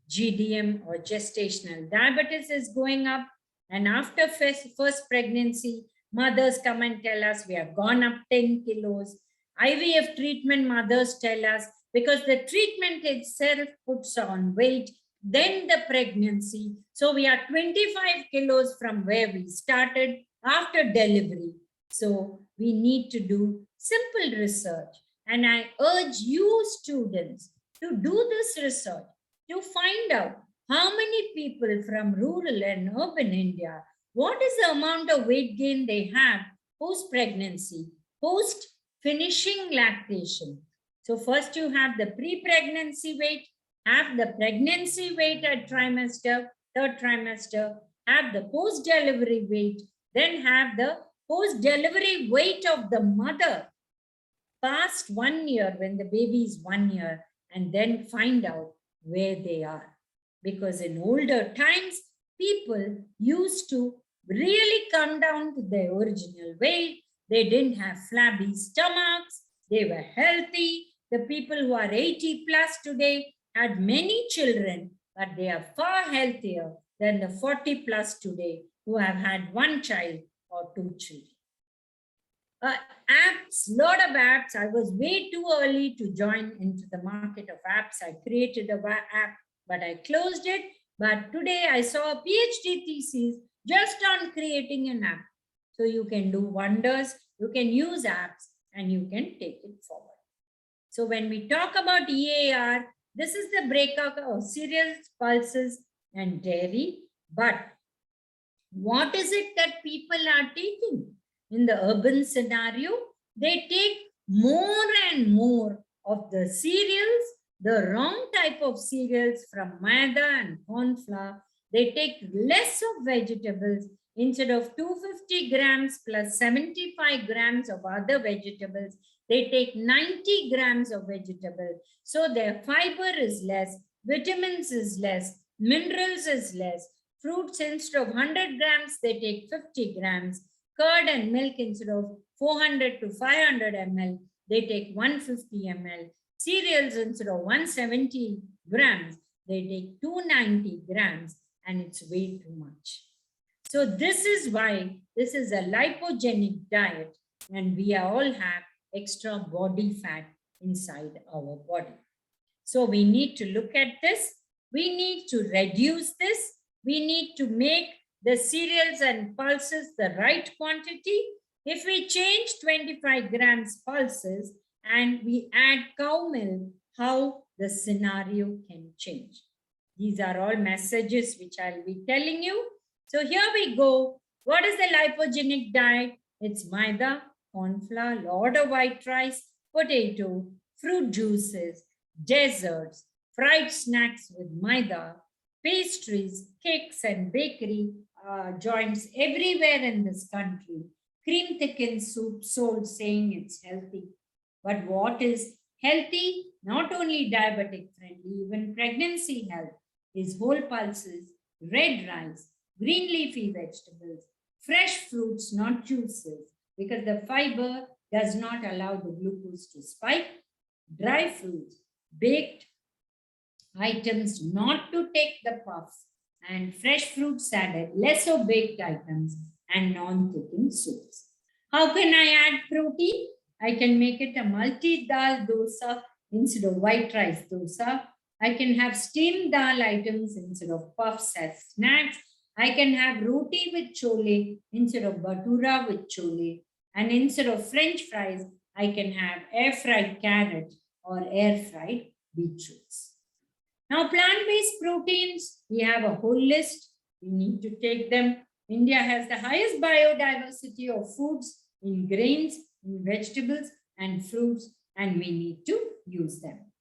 GDM or gestational diabetes is going up, and after first pregnancy, mothers come and tell us we have gone up 10 kilos. IVF treatment mothers tell us because the treatment itself puts on weight, then the pregnancy. So we are 25 kilos from where we started after delivery. So we need to do simple research. And I urge you students to do this research to find out how many people from rural and urban India, what is the amount of weight gain they have post-pregnancy, post-finishing lactation. So first you have the pre-pregnancy weight, have the pregnancy weight at trimester, third trimester, have the post-delivery weight, then have the post-delivery weight of the mother past 1 year when the baby is 1 year, and then find out where they are. Because in older times, people used to really come down to their original weight. They didn't have flabby stomachs. They were healthy. The people who are 80 plus today had many children, but they are far healthier than the 40 plus today who have had 1 child or 2 children. Apps, lot of apps. I was way too early to join into the market of apps. I created an app, but I closed it. But today I saw a PhD thesis just on creating an app. So you can do wonders. You can use apps and you can take it forward. So when we talk about EAR, this is the breakup of cereals, pulses, and dairy. But what is it that people are taking? In the urban scenario, they take more and more of the cereals, the wrong type of cereals from maida and corn flour. They take less of vegetables. Instead of 250 grams plus 75 grams of other vegetables, they take 90 grams of vegetables. So their fiber is less, vitamins is less, minerals is less. Fruits, instead of 100 grams, they take 50 grams. Curd and milk, instead of 400 to 500 ml, they take 150 ml. Cereals, instead of 170 grams, they take 290 grams. and it's way too much. So this is why this is a lipogenic diet, and we all have extra body fat inside our body. So we need to look at this. We need to reduce this. We need to make the cereals and pulses the right quantity. If we change 25 grams pulses and we add cow milk, how the scenario can change. These are all messages which I'll be telling you. So here we go. What is the lipogenic diet? It's maida, corn flour, lot of white rice, potato, fruit juices, desserts, fried snacks with maida, pastries, cakes and bakery joints everywhere in this country. Cream thickened soup sold saying it's healthy. But what is healthy? Not only diabetic friendly, even pregnancy health is whole pulses, red rice, green leafy vegetables, fresh fruits, not juices, because the fiber does not allow the glucose to spike, dry fruits, baked items not to take the puffs, and fresh fruits added, less of baked items and non-thickened soups. How can I add protein? I can make it a multi-dal dosa instead of white rice dosa. I can have steamed dal items instead of puffs as snacks. I can have roti with chole instead of bhatura with chole. And instead of French fries, I can have air-fried carrot or air-fried beetroots. Now, plant-based proteins, we have a whole list. We need to take them. India has the highest biodiversity of foods in grains, in vegetables and fruits, and we need to use them.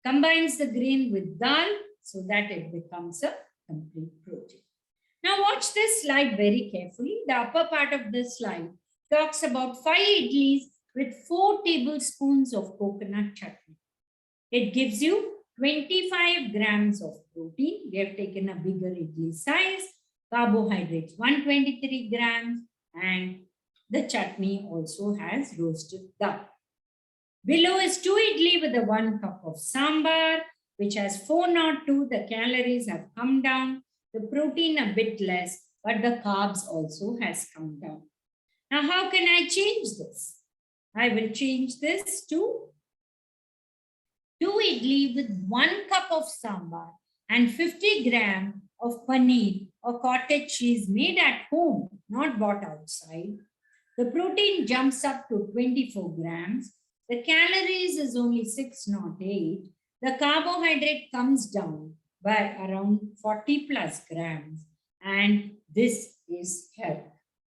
Combines the grain with dal so that it becomes a complete protein. Now watch this slide very carefully. The upper part of this slide talks about 5 idlis with 4 tablespoons of coconut chutney. It gives you 25 grams of protein. We have taken a bigger idli size. Carbohydrates 123 grams, and the chutney also has roasted dal. Below is 2 idli with a 1 cup of sambar, which has 402. The calories have come down, the protein a bit less, but the carbs also has come down. Now, how can I change this? I will change this to 2 idli with 1 cup of sambar and 50 grams of paneer or cottage cheese made at home, not bought outside. The protein jumps up to 24 grams. The calories is only 608. The carbohydrate comes down by around 40 plus grams. And this is health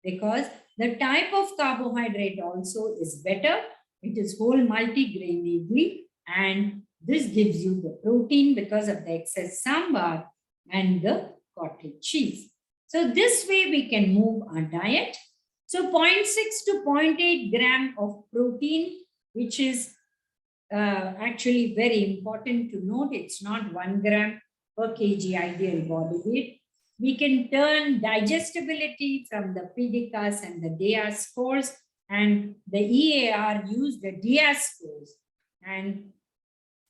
because the type of carbohydrate also is better. It is whole multigrain idli, and this gives you the protein because of the excess sambar and the cottage cheese. So this way we can move our diet. So 0.6 to 0.8 gram of protein, which is actually very important to note. It's not 1 gram per kg ideal body weight. We can turn digestibility from the PDCAS and the DIAS scores, and the EAR use the DIAS scores. And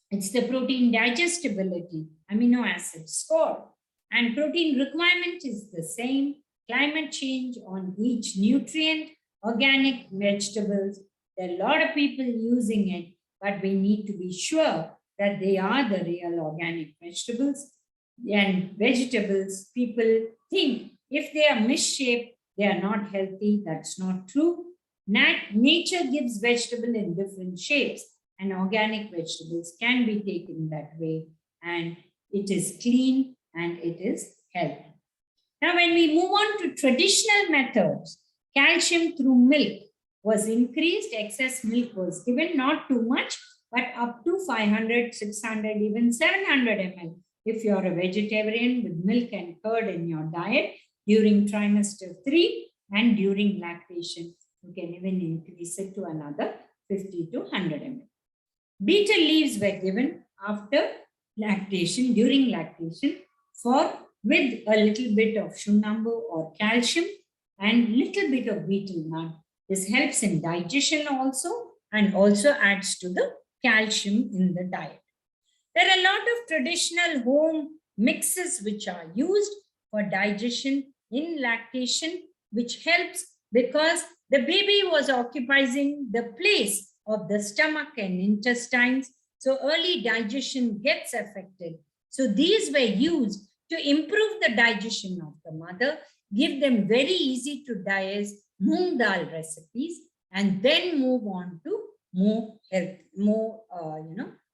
it's the protein digestibility amino acid score. And protein requirement is the same. Climate change on each nutrient, organic vegetables. There are a lot of people using it, but we need to be sure that they are the real organic vegetables. And vegetables, people think if they are misshaped, they are not healthy. That's not true. Nature gives vegetable in different shapes, and organic vegetables can be taken that way, and it is clean and it is healthy. Now, when we move on to traditional methods, calcium through milk was increased. Excess milk was given, not too much, but up to 500, 600, even 700 ml. If you're a vegetarian with milk and curd in your diet during trimester 3 and during lactation, you can even increase it to another 50 to 100 ml. Betel leaves were given after lactation, during lactation, with a little bit of shunambu or calcium and little bit of betel nut. This helps in digestion also and also adds to the calcium in the diet. There are a lot of traditional home mixes which are used. for digestion in lactation, which helps because the baby was occupying the place of the stomach and intestines. So early digestion gets affected. So these were used to improve the digestion of the mother, give them very easy to digest moong dal recipes, and then move on to more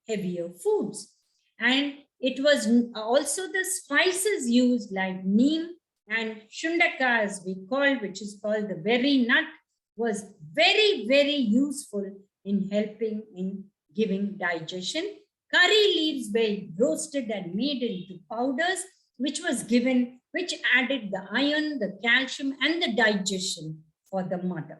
heavier foods. And it was also the spices used like neem and shundaka, as we call, which is called the berry nut, was very, very useful in helping in giving digestion. Curry leaves were roasted and made into powders, which added the iron, the calcium, and the digestion for the mother.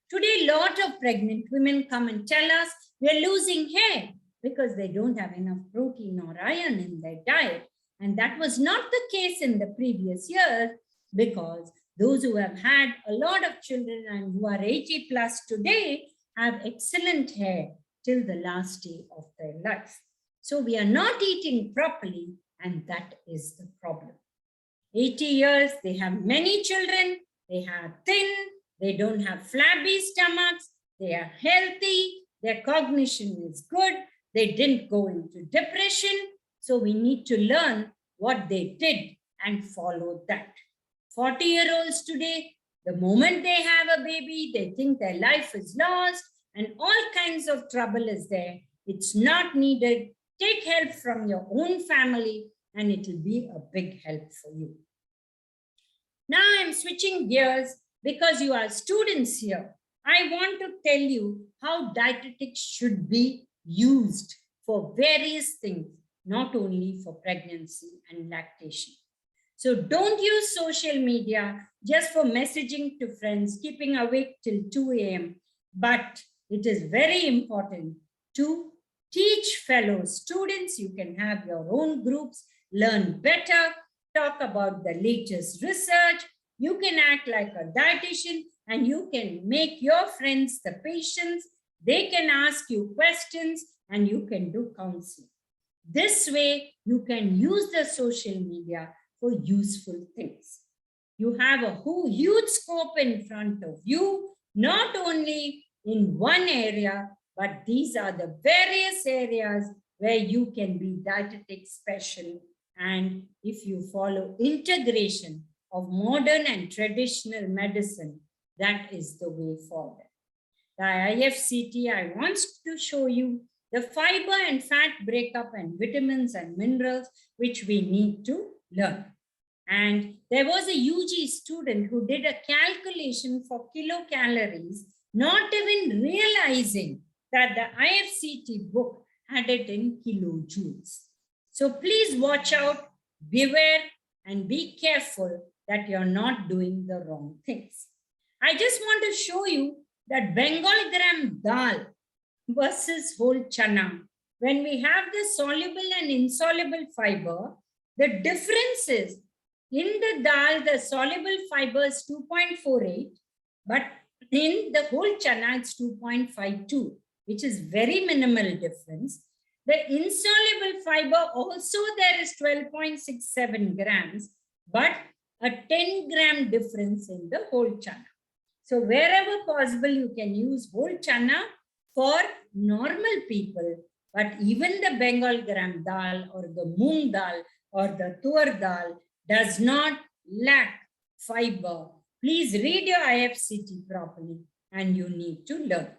Today, a lot of pregnant women come and tell us they're losing hair because they don't have enough protein or iron in their diet. And that was not the case in the previous years, because those who have had a lot of children and who are 80 plus today have excellent hair till the last day of their life. So we are not eating properly, and that is the problem. 80 years, they have many children, they have thin, they don't have flabby stomachs, they are healthy, their cognition is good, they didn't go into depression. So we need to learn what they did and follow that. 40-year-olds today, the moment they have a baby, they think their life is lost and all kinds of trouble is there. It's not needed. Take help from your own family and it will be a big help for you. Now I'm switching gears because you are students here. I want to tell you how dietetics should be used for various things, not only for pregnancy and lactation. So don't use social media just for messaging to friends, keeping awake till 2 a.m. But it is very important to teach fellow students. You can have your own groups, learn better, talk about the latest research. You can act like a dietitian and you can make your friends the patients. They can ask you questions and you can do counseling. This way, you can use the social media for useful things. You have a huge scope in front of you, not only in one area, but these are the various areas where you can be dietetic special. And if you follow integration of modern and traditional medicine, that is the way forward. The IFCT, I want to show you the fiber and fat breakup and vitamins and minerals which we need to learn. And there was a UG student who did a calculation for kilocalories, not even realizing that the IFCT book had it in kilojoules. So please watch out, beware, and be careful that you're not doing the wrong things. I just want to show you that Bengal gram dal versus whole chana. When we have the soluble and insoluble fiber, the difference is in the dal, the soluble fiber is 2.48, but in the whole chana, it's 2.52, which is very minimal difference. The insoluble fiber also there is 12.67 grams, but a 10 gram difference in the whole chana. So wherever possible, you can use whole chana for normal people, but even the Bengal gram dal or the moong dal or the tur dal does not lack fiber. Please read your IFCT properly and you need to learn.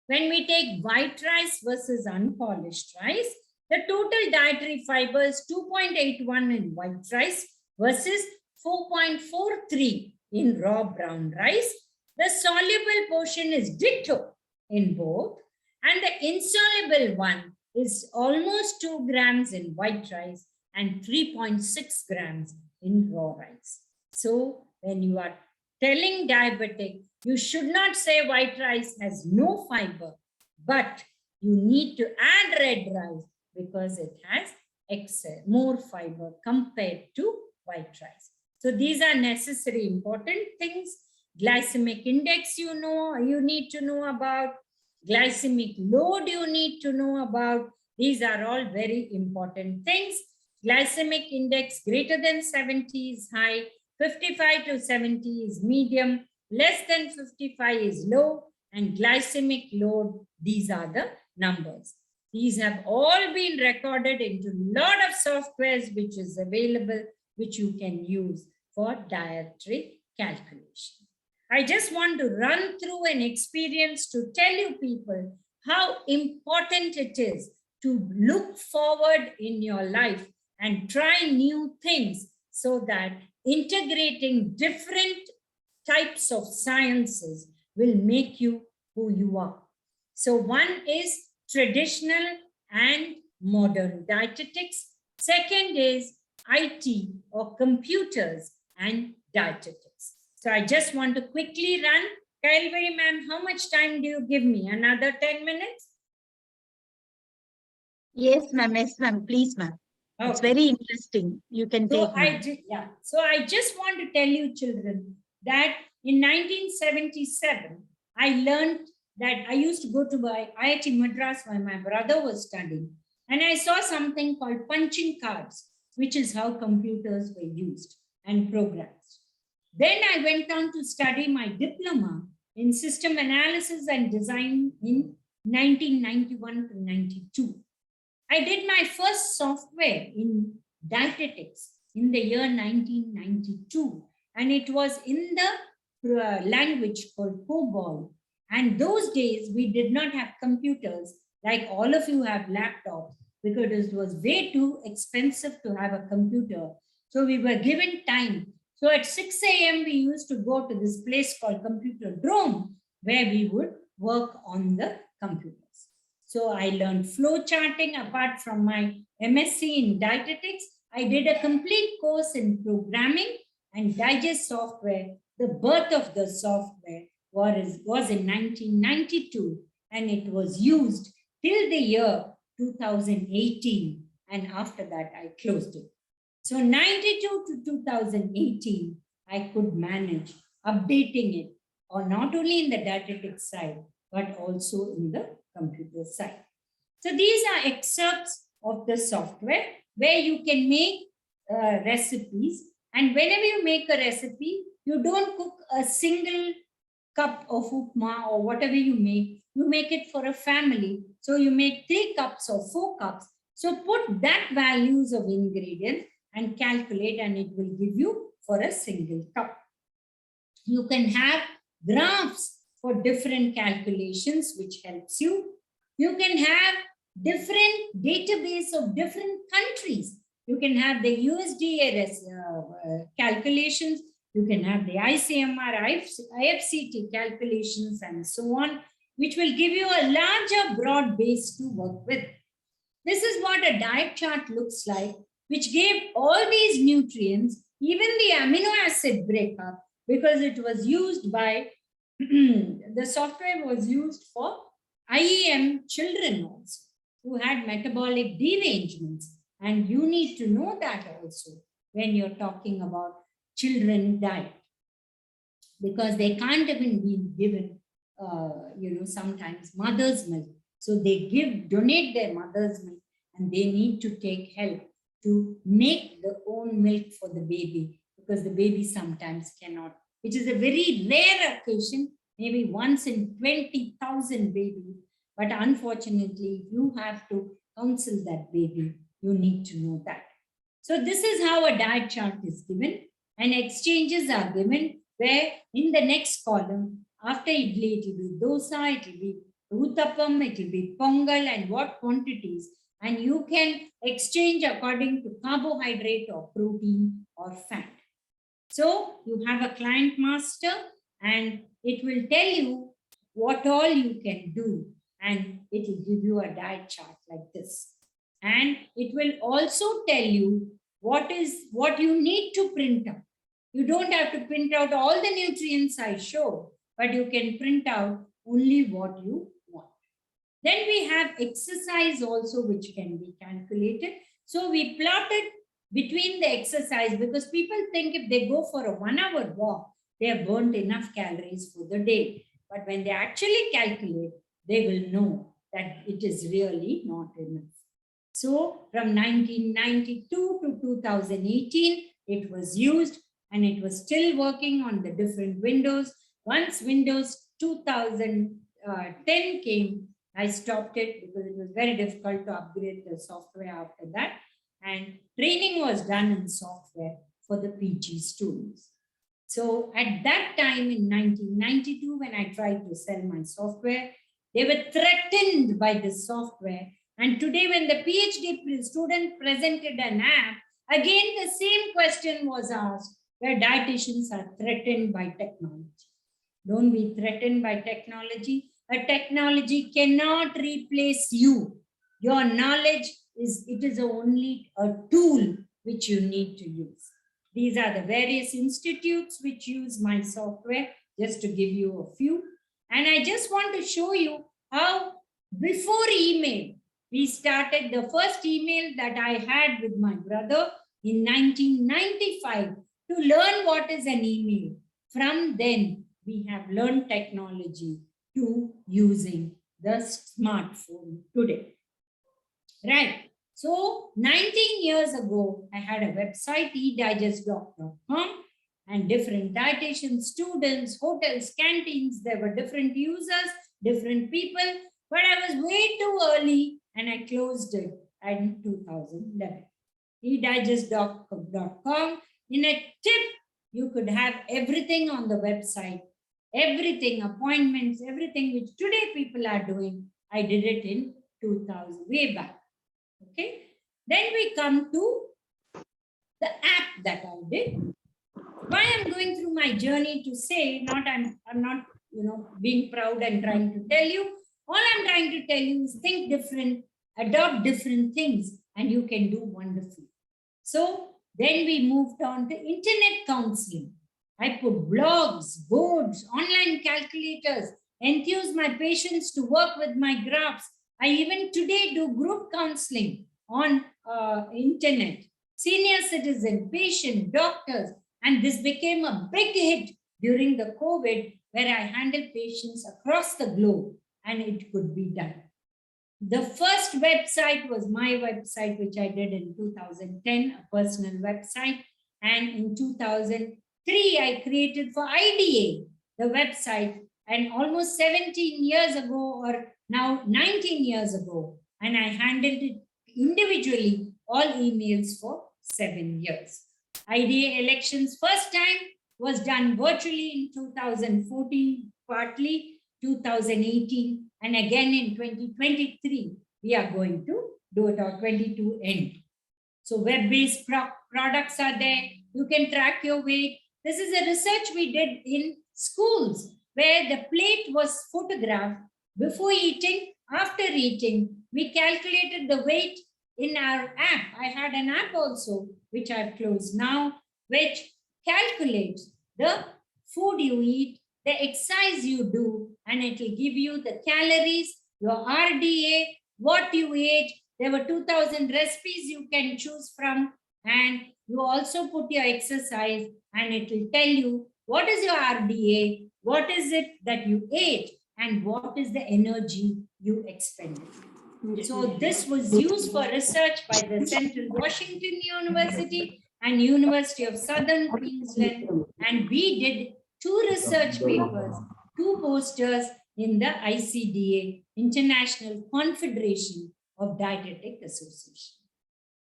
When we take white rice versus unpolished rice, the total dietary fiber is 2.81 in white rice versus 4.43 in raw brown rice. The soluble portion is ditto in both, and the insoluble one is almost 2 grams in white rice and 3.6 grams in raw rice. So when you are telling diabetic, you should not say white rice has no fiber, but you need to add red rice because it has more fiber compared to white rice. So these are necessary important things. Glycemic index, you need to know about. Glycemic load, you need to know about. These are all very important things. glycemic index greater than 70 is high, 55 to 70 is medium, less than 55 is low, and glycemic load, these are the numbers. These have all been recorded into a lot of softwares which is available, which you can use for dietary calculation. I just want to run through an experience to tell you people how important it is to look forward in your life and try new things so that integrating different types of sciences will make you who you are. So one is traditional and modern dietetics. Second is IT or computers and dietetics. So I just want to quickly run. Kailvari ma'am, how much time do you give me? Another 10 minutes? Yes, ma'am. Yes, ma'am. Please, ma'am. Okay. It's very interesting. You can So take. So I just want to tell you, children, that in 1977, I learned that I used to go to IIT Madras where my brother was studying, and I saw something called punching cards, which is how computers were used and programmed. Then I went on to study my diploma in system analysis and design in 1991 to 92. I did my first software in dietetics in the year 1992, and it was in the language called COBOL. And those days, we did not have computers like all of you have laptops, because it was way too expensive to have a computer. So we were given time. So at 6 a.m., we used to go to this place called Computer Dome, where we would work on the computers. So I learned flow charting apart from my MSc in dietetics. I did a complete course in programming and digest software. The birth of the software was in 1992, and it was used till the year 2018. And after that, I closed it. So 92 to 2018, I could manage updating it, or not only in the dietetics side, but also in the computer side. So these are excerpts of the software where you can make recipes. And whenever you make a recipe, you don't cook a single cup of upma or whatever you make it for a family. So you make 3 cups or 4 cups. So put that values of ingredients and calculate, and it will give you for a single cup. You can have graphs for different calculations, which helps you. You can have different database of different countries. You can have the USDA calculations. You can have the ICMR, IFCT calculations, and so on, which will give you a larger broad base to work with. This is what a diet chart looks like, which gave all these nutrients, even the amino acid breakup, because it was used by, the software was used for IEM children also, who had metabolic derangements. And you need to know that also when you're talking about children diet, because they can't even be given, sometimes mother's milk. So they donate their mother's milk, and they need to take help to make their own milk for the baby, because the baby sometimes cannot, which is a very rare occasion, maybe once in 20,000 babies. But unfortunately, you have to counsel that baby. You need to know that. So this is how a diet chart is given, and exchanges are given, where in the next column, after idli, it will be dosa, it will be uttapam, it will be pongal, and what quantities. And you can exchange according to carbohydrate or protein or fat. So you have a client master, and it will tell you what all you can do, and it will give you a diet chart like this. And it will also tell you what you need to print out. You don't have to print out all the nutrients I show, but you can print out only what you want. Then we have exercise also, which can be calculated. So we plotted between the exercise, because people think if they go for a 1-hour walk, they have burnt enough calories for the day. But when they actually calculate, they will know that it is really not enough. So from 1992 to 2018, it was used and it was still working on the different Windows. Once Windows 2010 came, I stopped it because it was very difficult to upgrade the software after that. And training was done in software for the PG students. So at that time in 1992, when I tried to sell my software, they were threatened by the software. And today when the PhD student presented an app, again the same question was asked, where dietitians are threatened by technology. Don't be threatened by technology. A technology cannot replace you. Your knowledge is only a tool which you need to use. These are the various institutes which use my software, just to give you a few. And I just want to show you how before email, we started the first email that I had with my brother in 1995 to learn what is an email. From then, we have learned technology to using the smartphone today. Right. So 19 years ago, I had a website, edigestdoc.com, and different dietitian students, hotels, canteens, there were different users, different people, but I was way too early and I closed it in 2011. edigestdoc.com. In a tip, you could have everything on the website, everything, appointments, everything which today people are doing. I did it in 2000, way back. Okay. Then we come to the app that I did. Why I'm going through my journey to say, I'm not, being proud and trying to tell you. All I'm trying to tell you is think different, adopt different things, and you can do wonderfully. So then we moved on to internet counseling. I put blogs, boards, online calculators, enthuse my patients to work with my graphs. I even today do group counseling on internet, senior citizen, patient, doctors, and this became a big hit during the COVID, where I handled patients across the globe, and it could be done. The first website was my website, which I did in 2010, a personal website, and in 2003, I created for IDA, the website, and almost 17 years ago, or now 19 years ago, and I handled it individually, all emails for 7 years. IDA elections first time was done virtually in 2014, partly 2018, and again in 2023, we are going to do it, or 22 end. So web-based products are there. You can track your weight. This is a research we did in schools, where the plate was photographed before eating, after eating. We calculated the weight in our app. I had an app also, which I've closed now, which calculates the food you eat, the exercise you do, and it will give you the calories, your RDA, what you ate. There were 2000 recipes you can choose from, and you also put your exercise, and it will tell you what is your RDA, what is it that you ate, and what is the energy you expended. So this was used for research by the Central Washington University and University of Southern Queensland, and we did 2 research papers, 2 posters in the ICDA, International Confederation of Dietetic Association.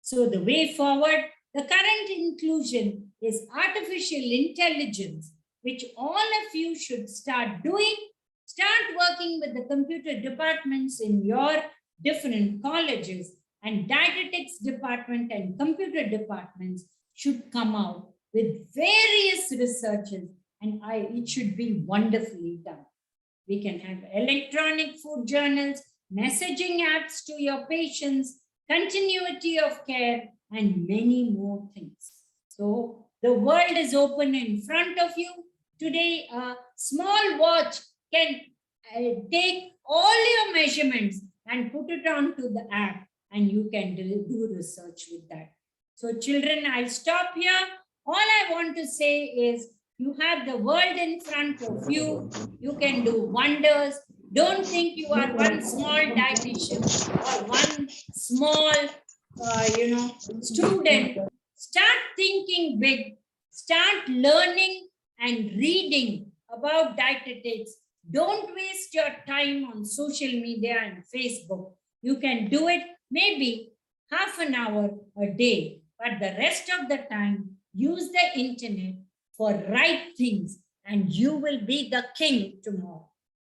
So the way forward, the current inclusion is artificial intelligence, which all of you should start doing. Start working with the computer departments in your different colleges, and dietetics department and computer departments should come out with various researches, and it should be wonderfully done. We can have electronic food journals, messaging apps to your patients, continuity of care, and many more things. So the world is open in front of you. Today, a small watch can take all your measurements and put it onto the app, and you can do research with that. So children, I'll stop here. All I want to say is you have the world in front of you. You can do wonders. Don't think you are one small dietitian or one small, student. Start thinking big. Start learning and reading about dietetics. Don't waste your time on social media and Facebook. You can do it maybe half an hour a day, but the rest of the time, use the internet for right things and you will be the king tomorrow.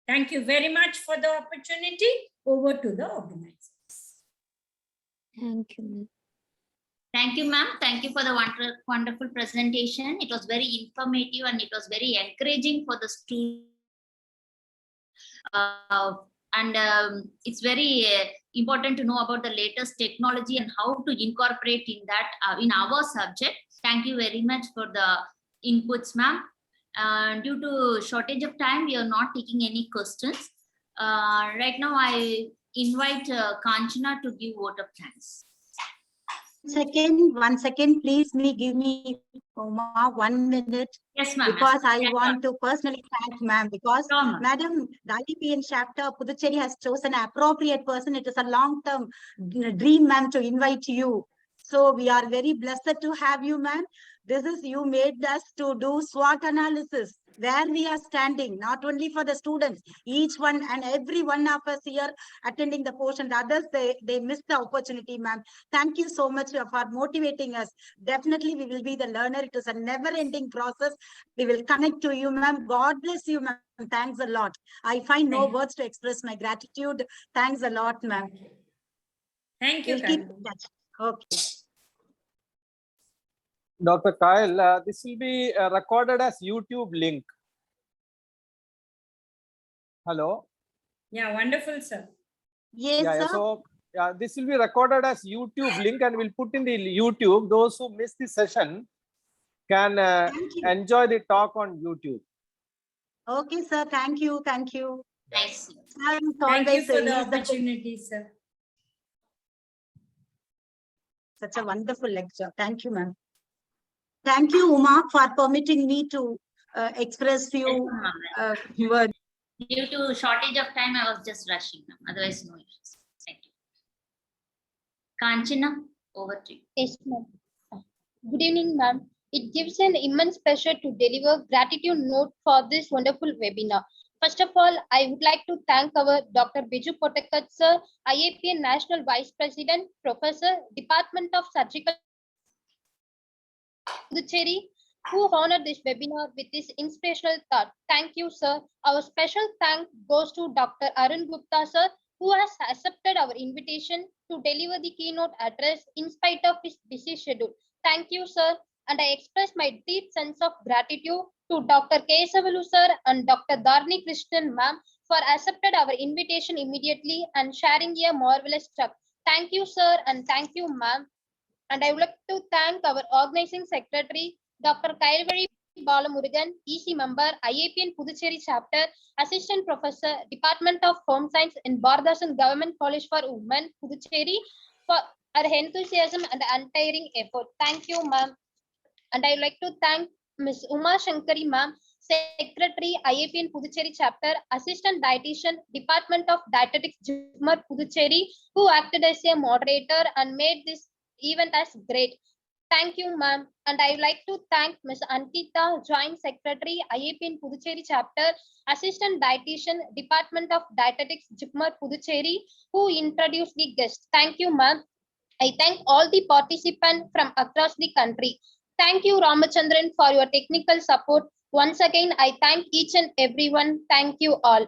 Thank you very much for the opportunity. Over to the organizers. Thank you. Thank you, ma'am. Thank you for the wonderful presentation. It was very informative and it was very encouraging for the students. It's very important to know about the latest technology and how to incorporate in that in our subject. Thank you very much for the inputs, ma'am. Due to shortage of time, we are not taking any questions. Right now, I invite Kanchana to give vote of thanks. One second, please give me Uma 1 minute. Yes, ma'am. Because I Yes, want to personally thank ma'am, because sure, madam, the IPN chapter Puducherry has chosen an appropriate person. It is a long-term dream, ma'am, to invite you. So we are very blessed to have you, ma'am. This is, you made us to do SWOT analysis, where we are standing, not only for the students, each one and every one of us here attending the portion. The others, they missed the opportunity, ma'am. Thank you so much for motivating us. Definitely we will be the learner. It is a never-ending process. We will connect to you, ma'am. God bless you, ma'am. Thanks a lot. I find no words to express my gratitude. Thanks a lot, ma'am. Thank you. We'll keep in touch. Okay. Dr. Kyle, this will be recorded as YouTube link. Hello. Yeah, wonderful, sir. Yes, Yeah, sir. so this will be recorded as YouTube link and we'll put in the YouTube. Those who miss the session can enjoy the talk on YouTube. Okay, sir. Thank you. Thank you. Nice. Thank you for the opportunity, sir. Such a wonderful lecture. Thank you, ma'am. Thank you, Uma, for permitting me to express few words. Due to shortage of time, I was just rushing, ma'am. Otherwise, no issues. Thank you. Kanchana, over to you. Yes, ma'am. Good evening, ma'am. It gives an immense pleasure to deliver gratitude note for this wonderful webinar. First of all, I would like to thank our Dr. Biju Potakat, sir, IAPN National Vice President, Professor, Department of Surgical Puducherry, who honored this webinar with this inspirational thought. Thank you, sir. Our special thank goes to Dr. Arun Gupta, sir, who has accepted our invitation to deliver the keynote address in spite of his busy schedule. Thank you, sir. And I express my deep sense of gratitude to Dr. Kesavalu, sir, and Dr. Dharni Krishnan, ma'am, for accepted our invitation immediately and sharing a marvelous talk. Thank you, sir, and thank you, ma'am. And I would like to thank our organizing secretary, Dr. Kailvari Balamurugan, EC member, IAPN Puducherry chapter, assistant professor, Department of Home Science in Bardhasan Government College for Women, Puducherry, for her enthusiasm and untiring effort. Thank you, ma'am. And I would like to thank Ms. Uma Shankari, ma'am, Secretary, IAPN Puducherry chapter, Assistant Dietitian, Department of Dietetics, Jimmer, Puducherry, who acted as a moderator and made this event as great. Thank you, ma'am. And I would like to thank Ms. Ankita, Joint Secretary, IAPN Puducherry chapter, Assistant Dietitian, Department of Dietetics, Jimmer, Puducherry, who introduced the guest. Thank you, ma'am. I thank all the participants from across the country. Thank you, Ramachandran, for your technical support. Once again, I thank each and everyone. Thank you all.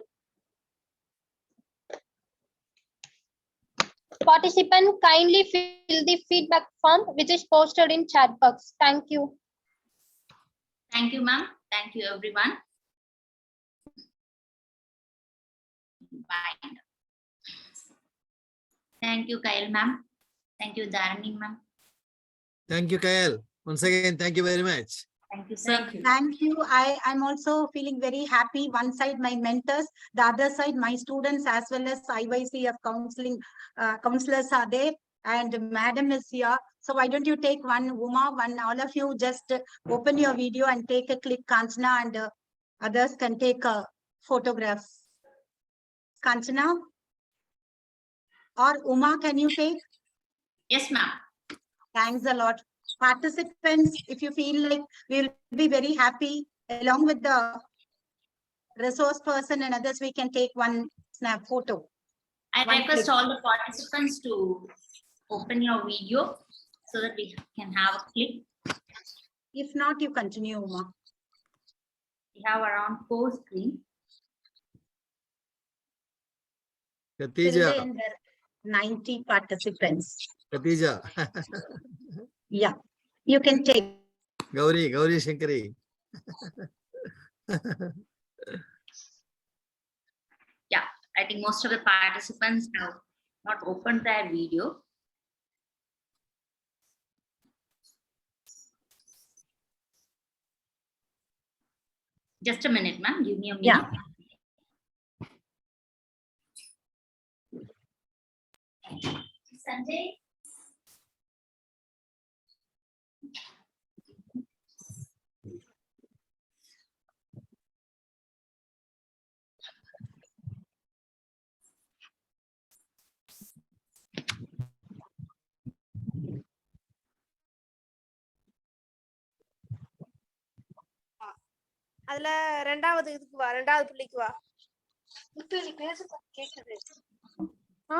Participant, kindly fill the feedback form which is posted in chat box. Thank you. Thank you, ma'am. Thank you, everyone. Bye. Thank you, Kyle, ma'am. Thank you, Dharani, ma'am. Thank you, Kyle. Once again, thank you very much. Thank you, sir. Thank you. I'm also feeling very happy. One side, my mentors, the other side, my students, as well as IYCF counseling counselors are there. And madam is here. So why don't you take one, Uma, all of you just open your video and take a click, Kanchana, and others can take a photograph. Kanchana? Or Uma, can you take? Yes, ma'am. Thanks a lot. Participants, if you feel like we'll be very happy, along with the resource person and others, we can take one snap photo. I One request click. all the participants to open your video so that we can have a clip. If not, you continue, Uma. We have around 4 screens. Till Katija, then, there are 90 participants. Katija, Yeah, you can take. Gauri Shankari. Yeah, I think most of the participants have not opened their video. Just a minute, ma'am. Give me a minute. Yeah. Sanjay. அதுல ரெண்டாவது இதுக்கு வா, ரெண்டாவது புள்ளிக்கு வா. ஆ?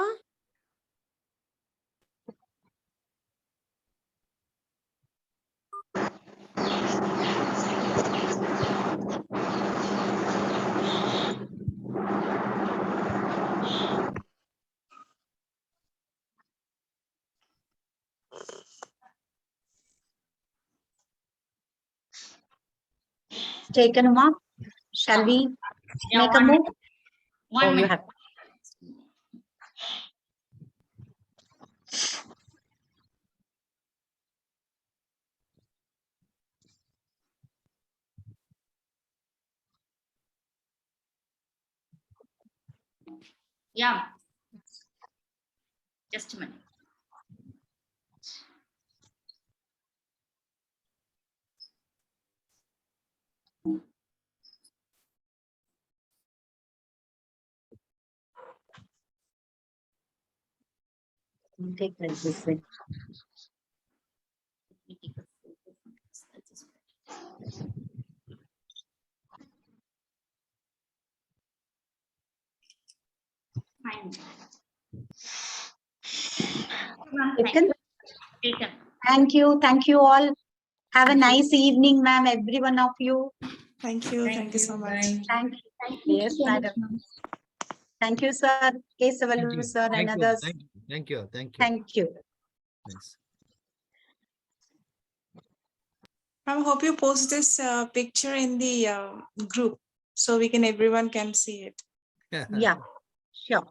Taken, Uma. Shall we Yeah, make a one move? minute. One Oh, you minute. have. Yeah. Just a minute. Take like this way. Let me take a photo from this. That is better. Fine. Taken. Taken. Thank you. Thank you all. Have a nice evening, ma'am, every one of you. Thank you. Thank you so much. Thank you. Yes, madam. Thank you, sir. K. Savalu, sir, and others. Thank you. Thank you. Thanks. I hope you post this picture in the group so everyone can see it. Yeah, sure.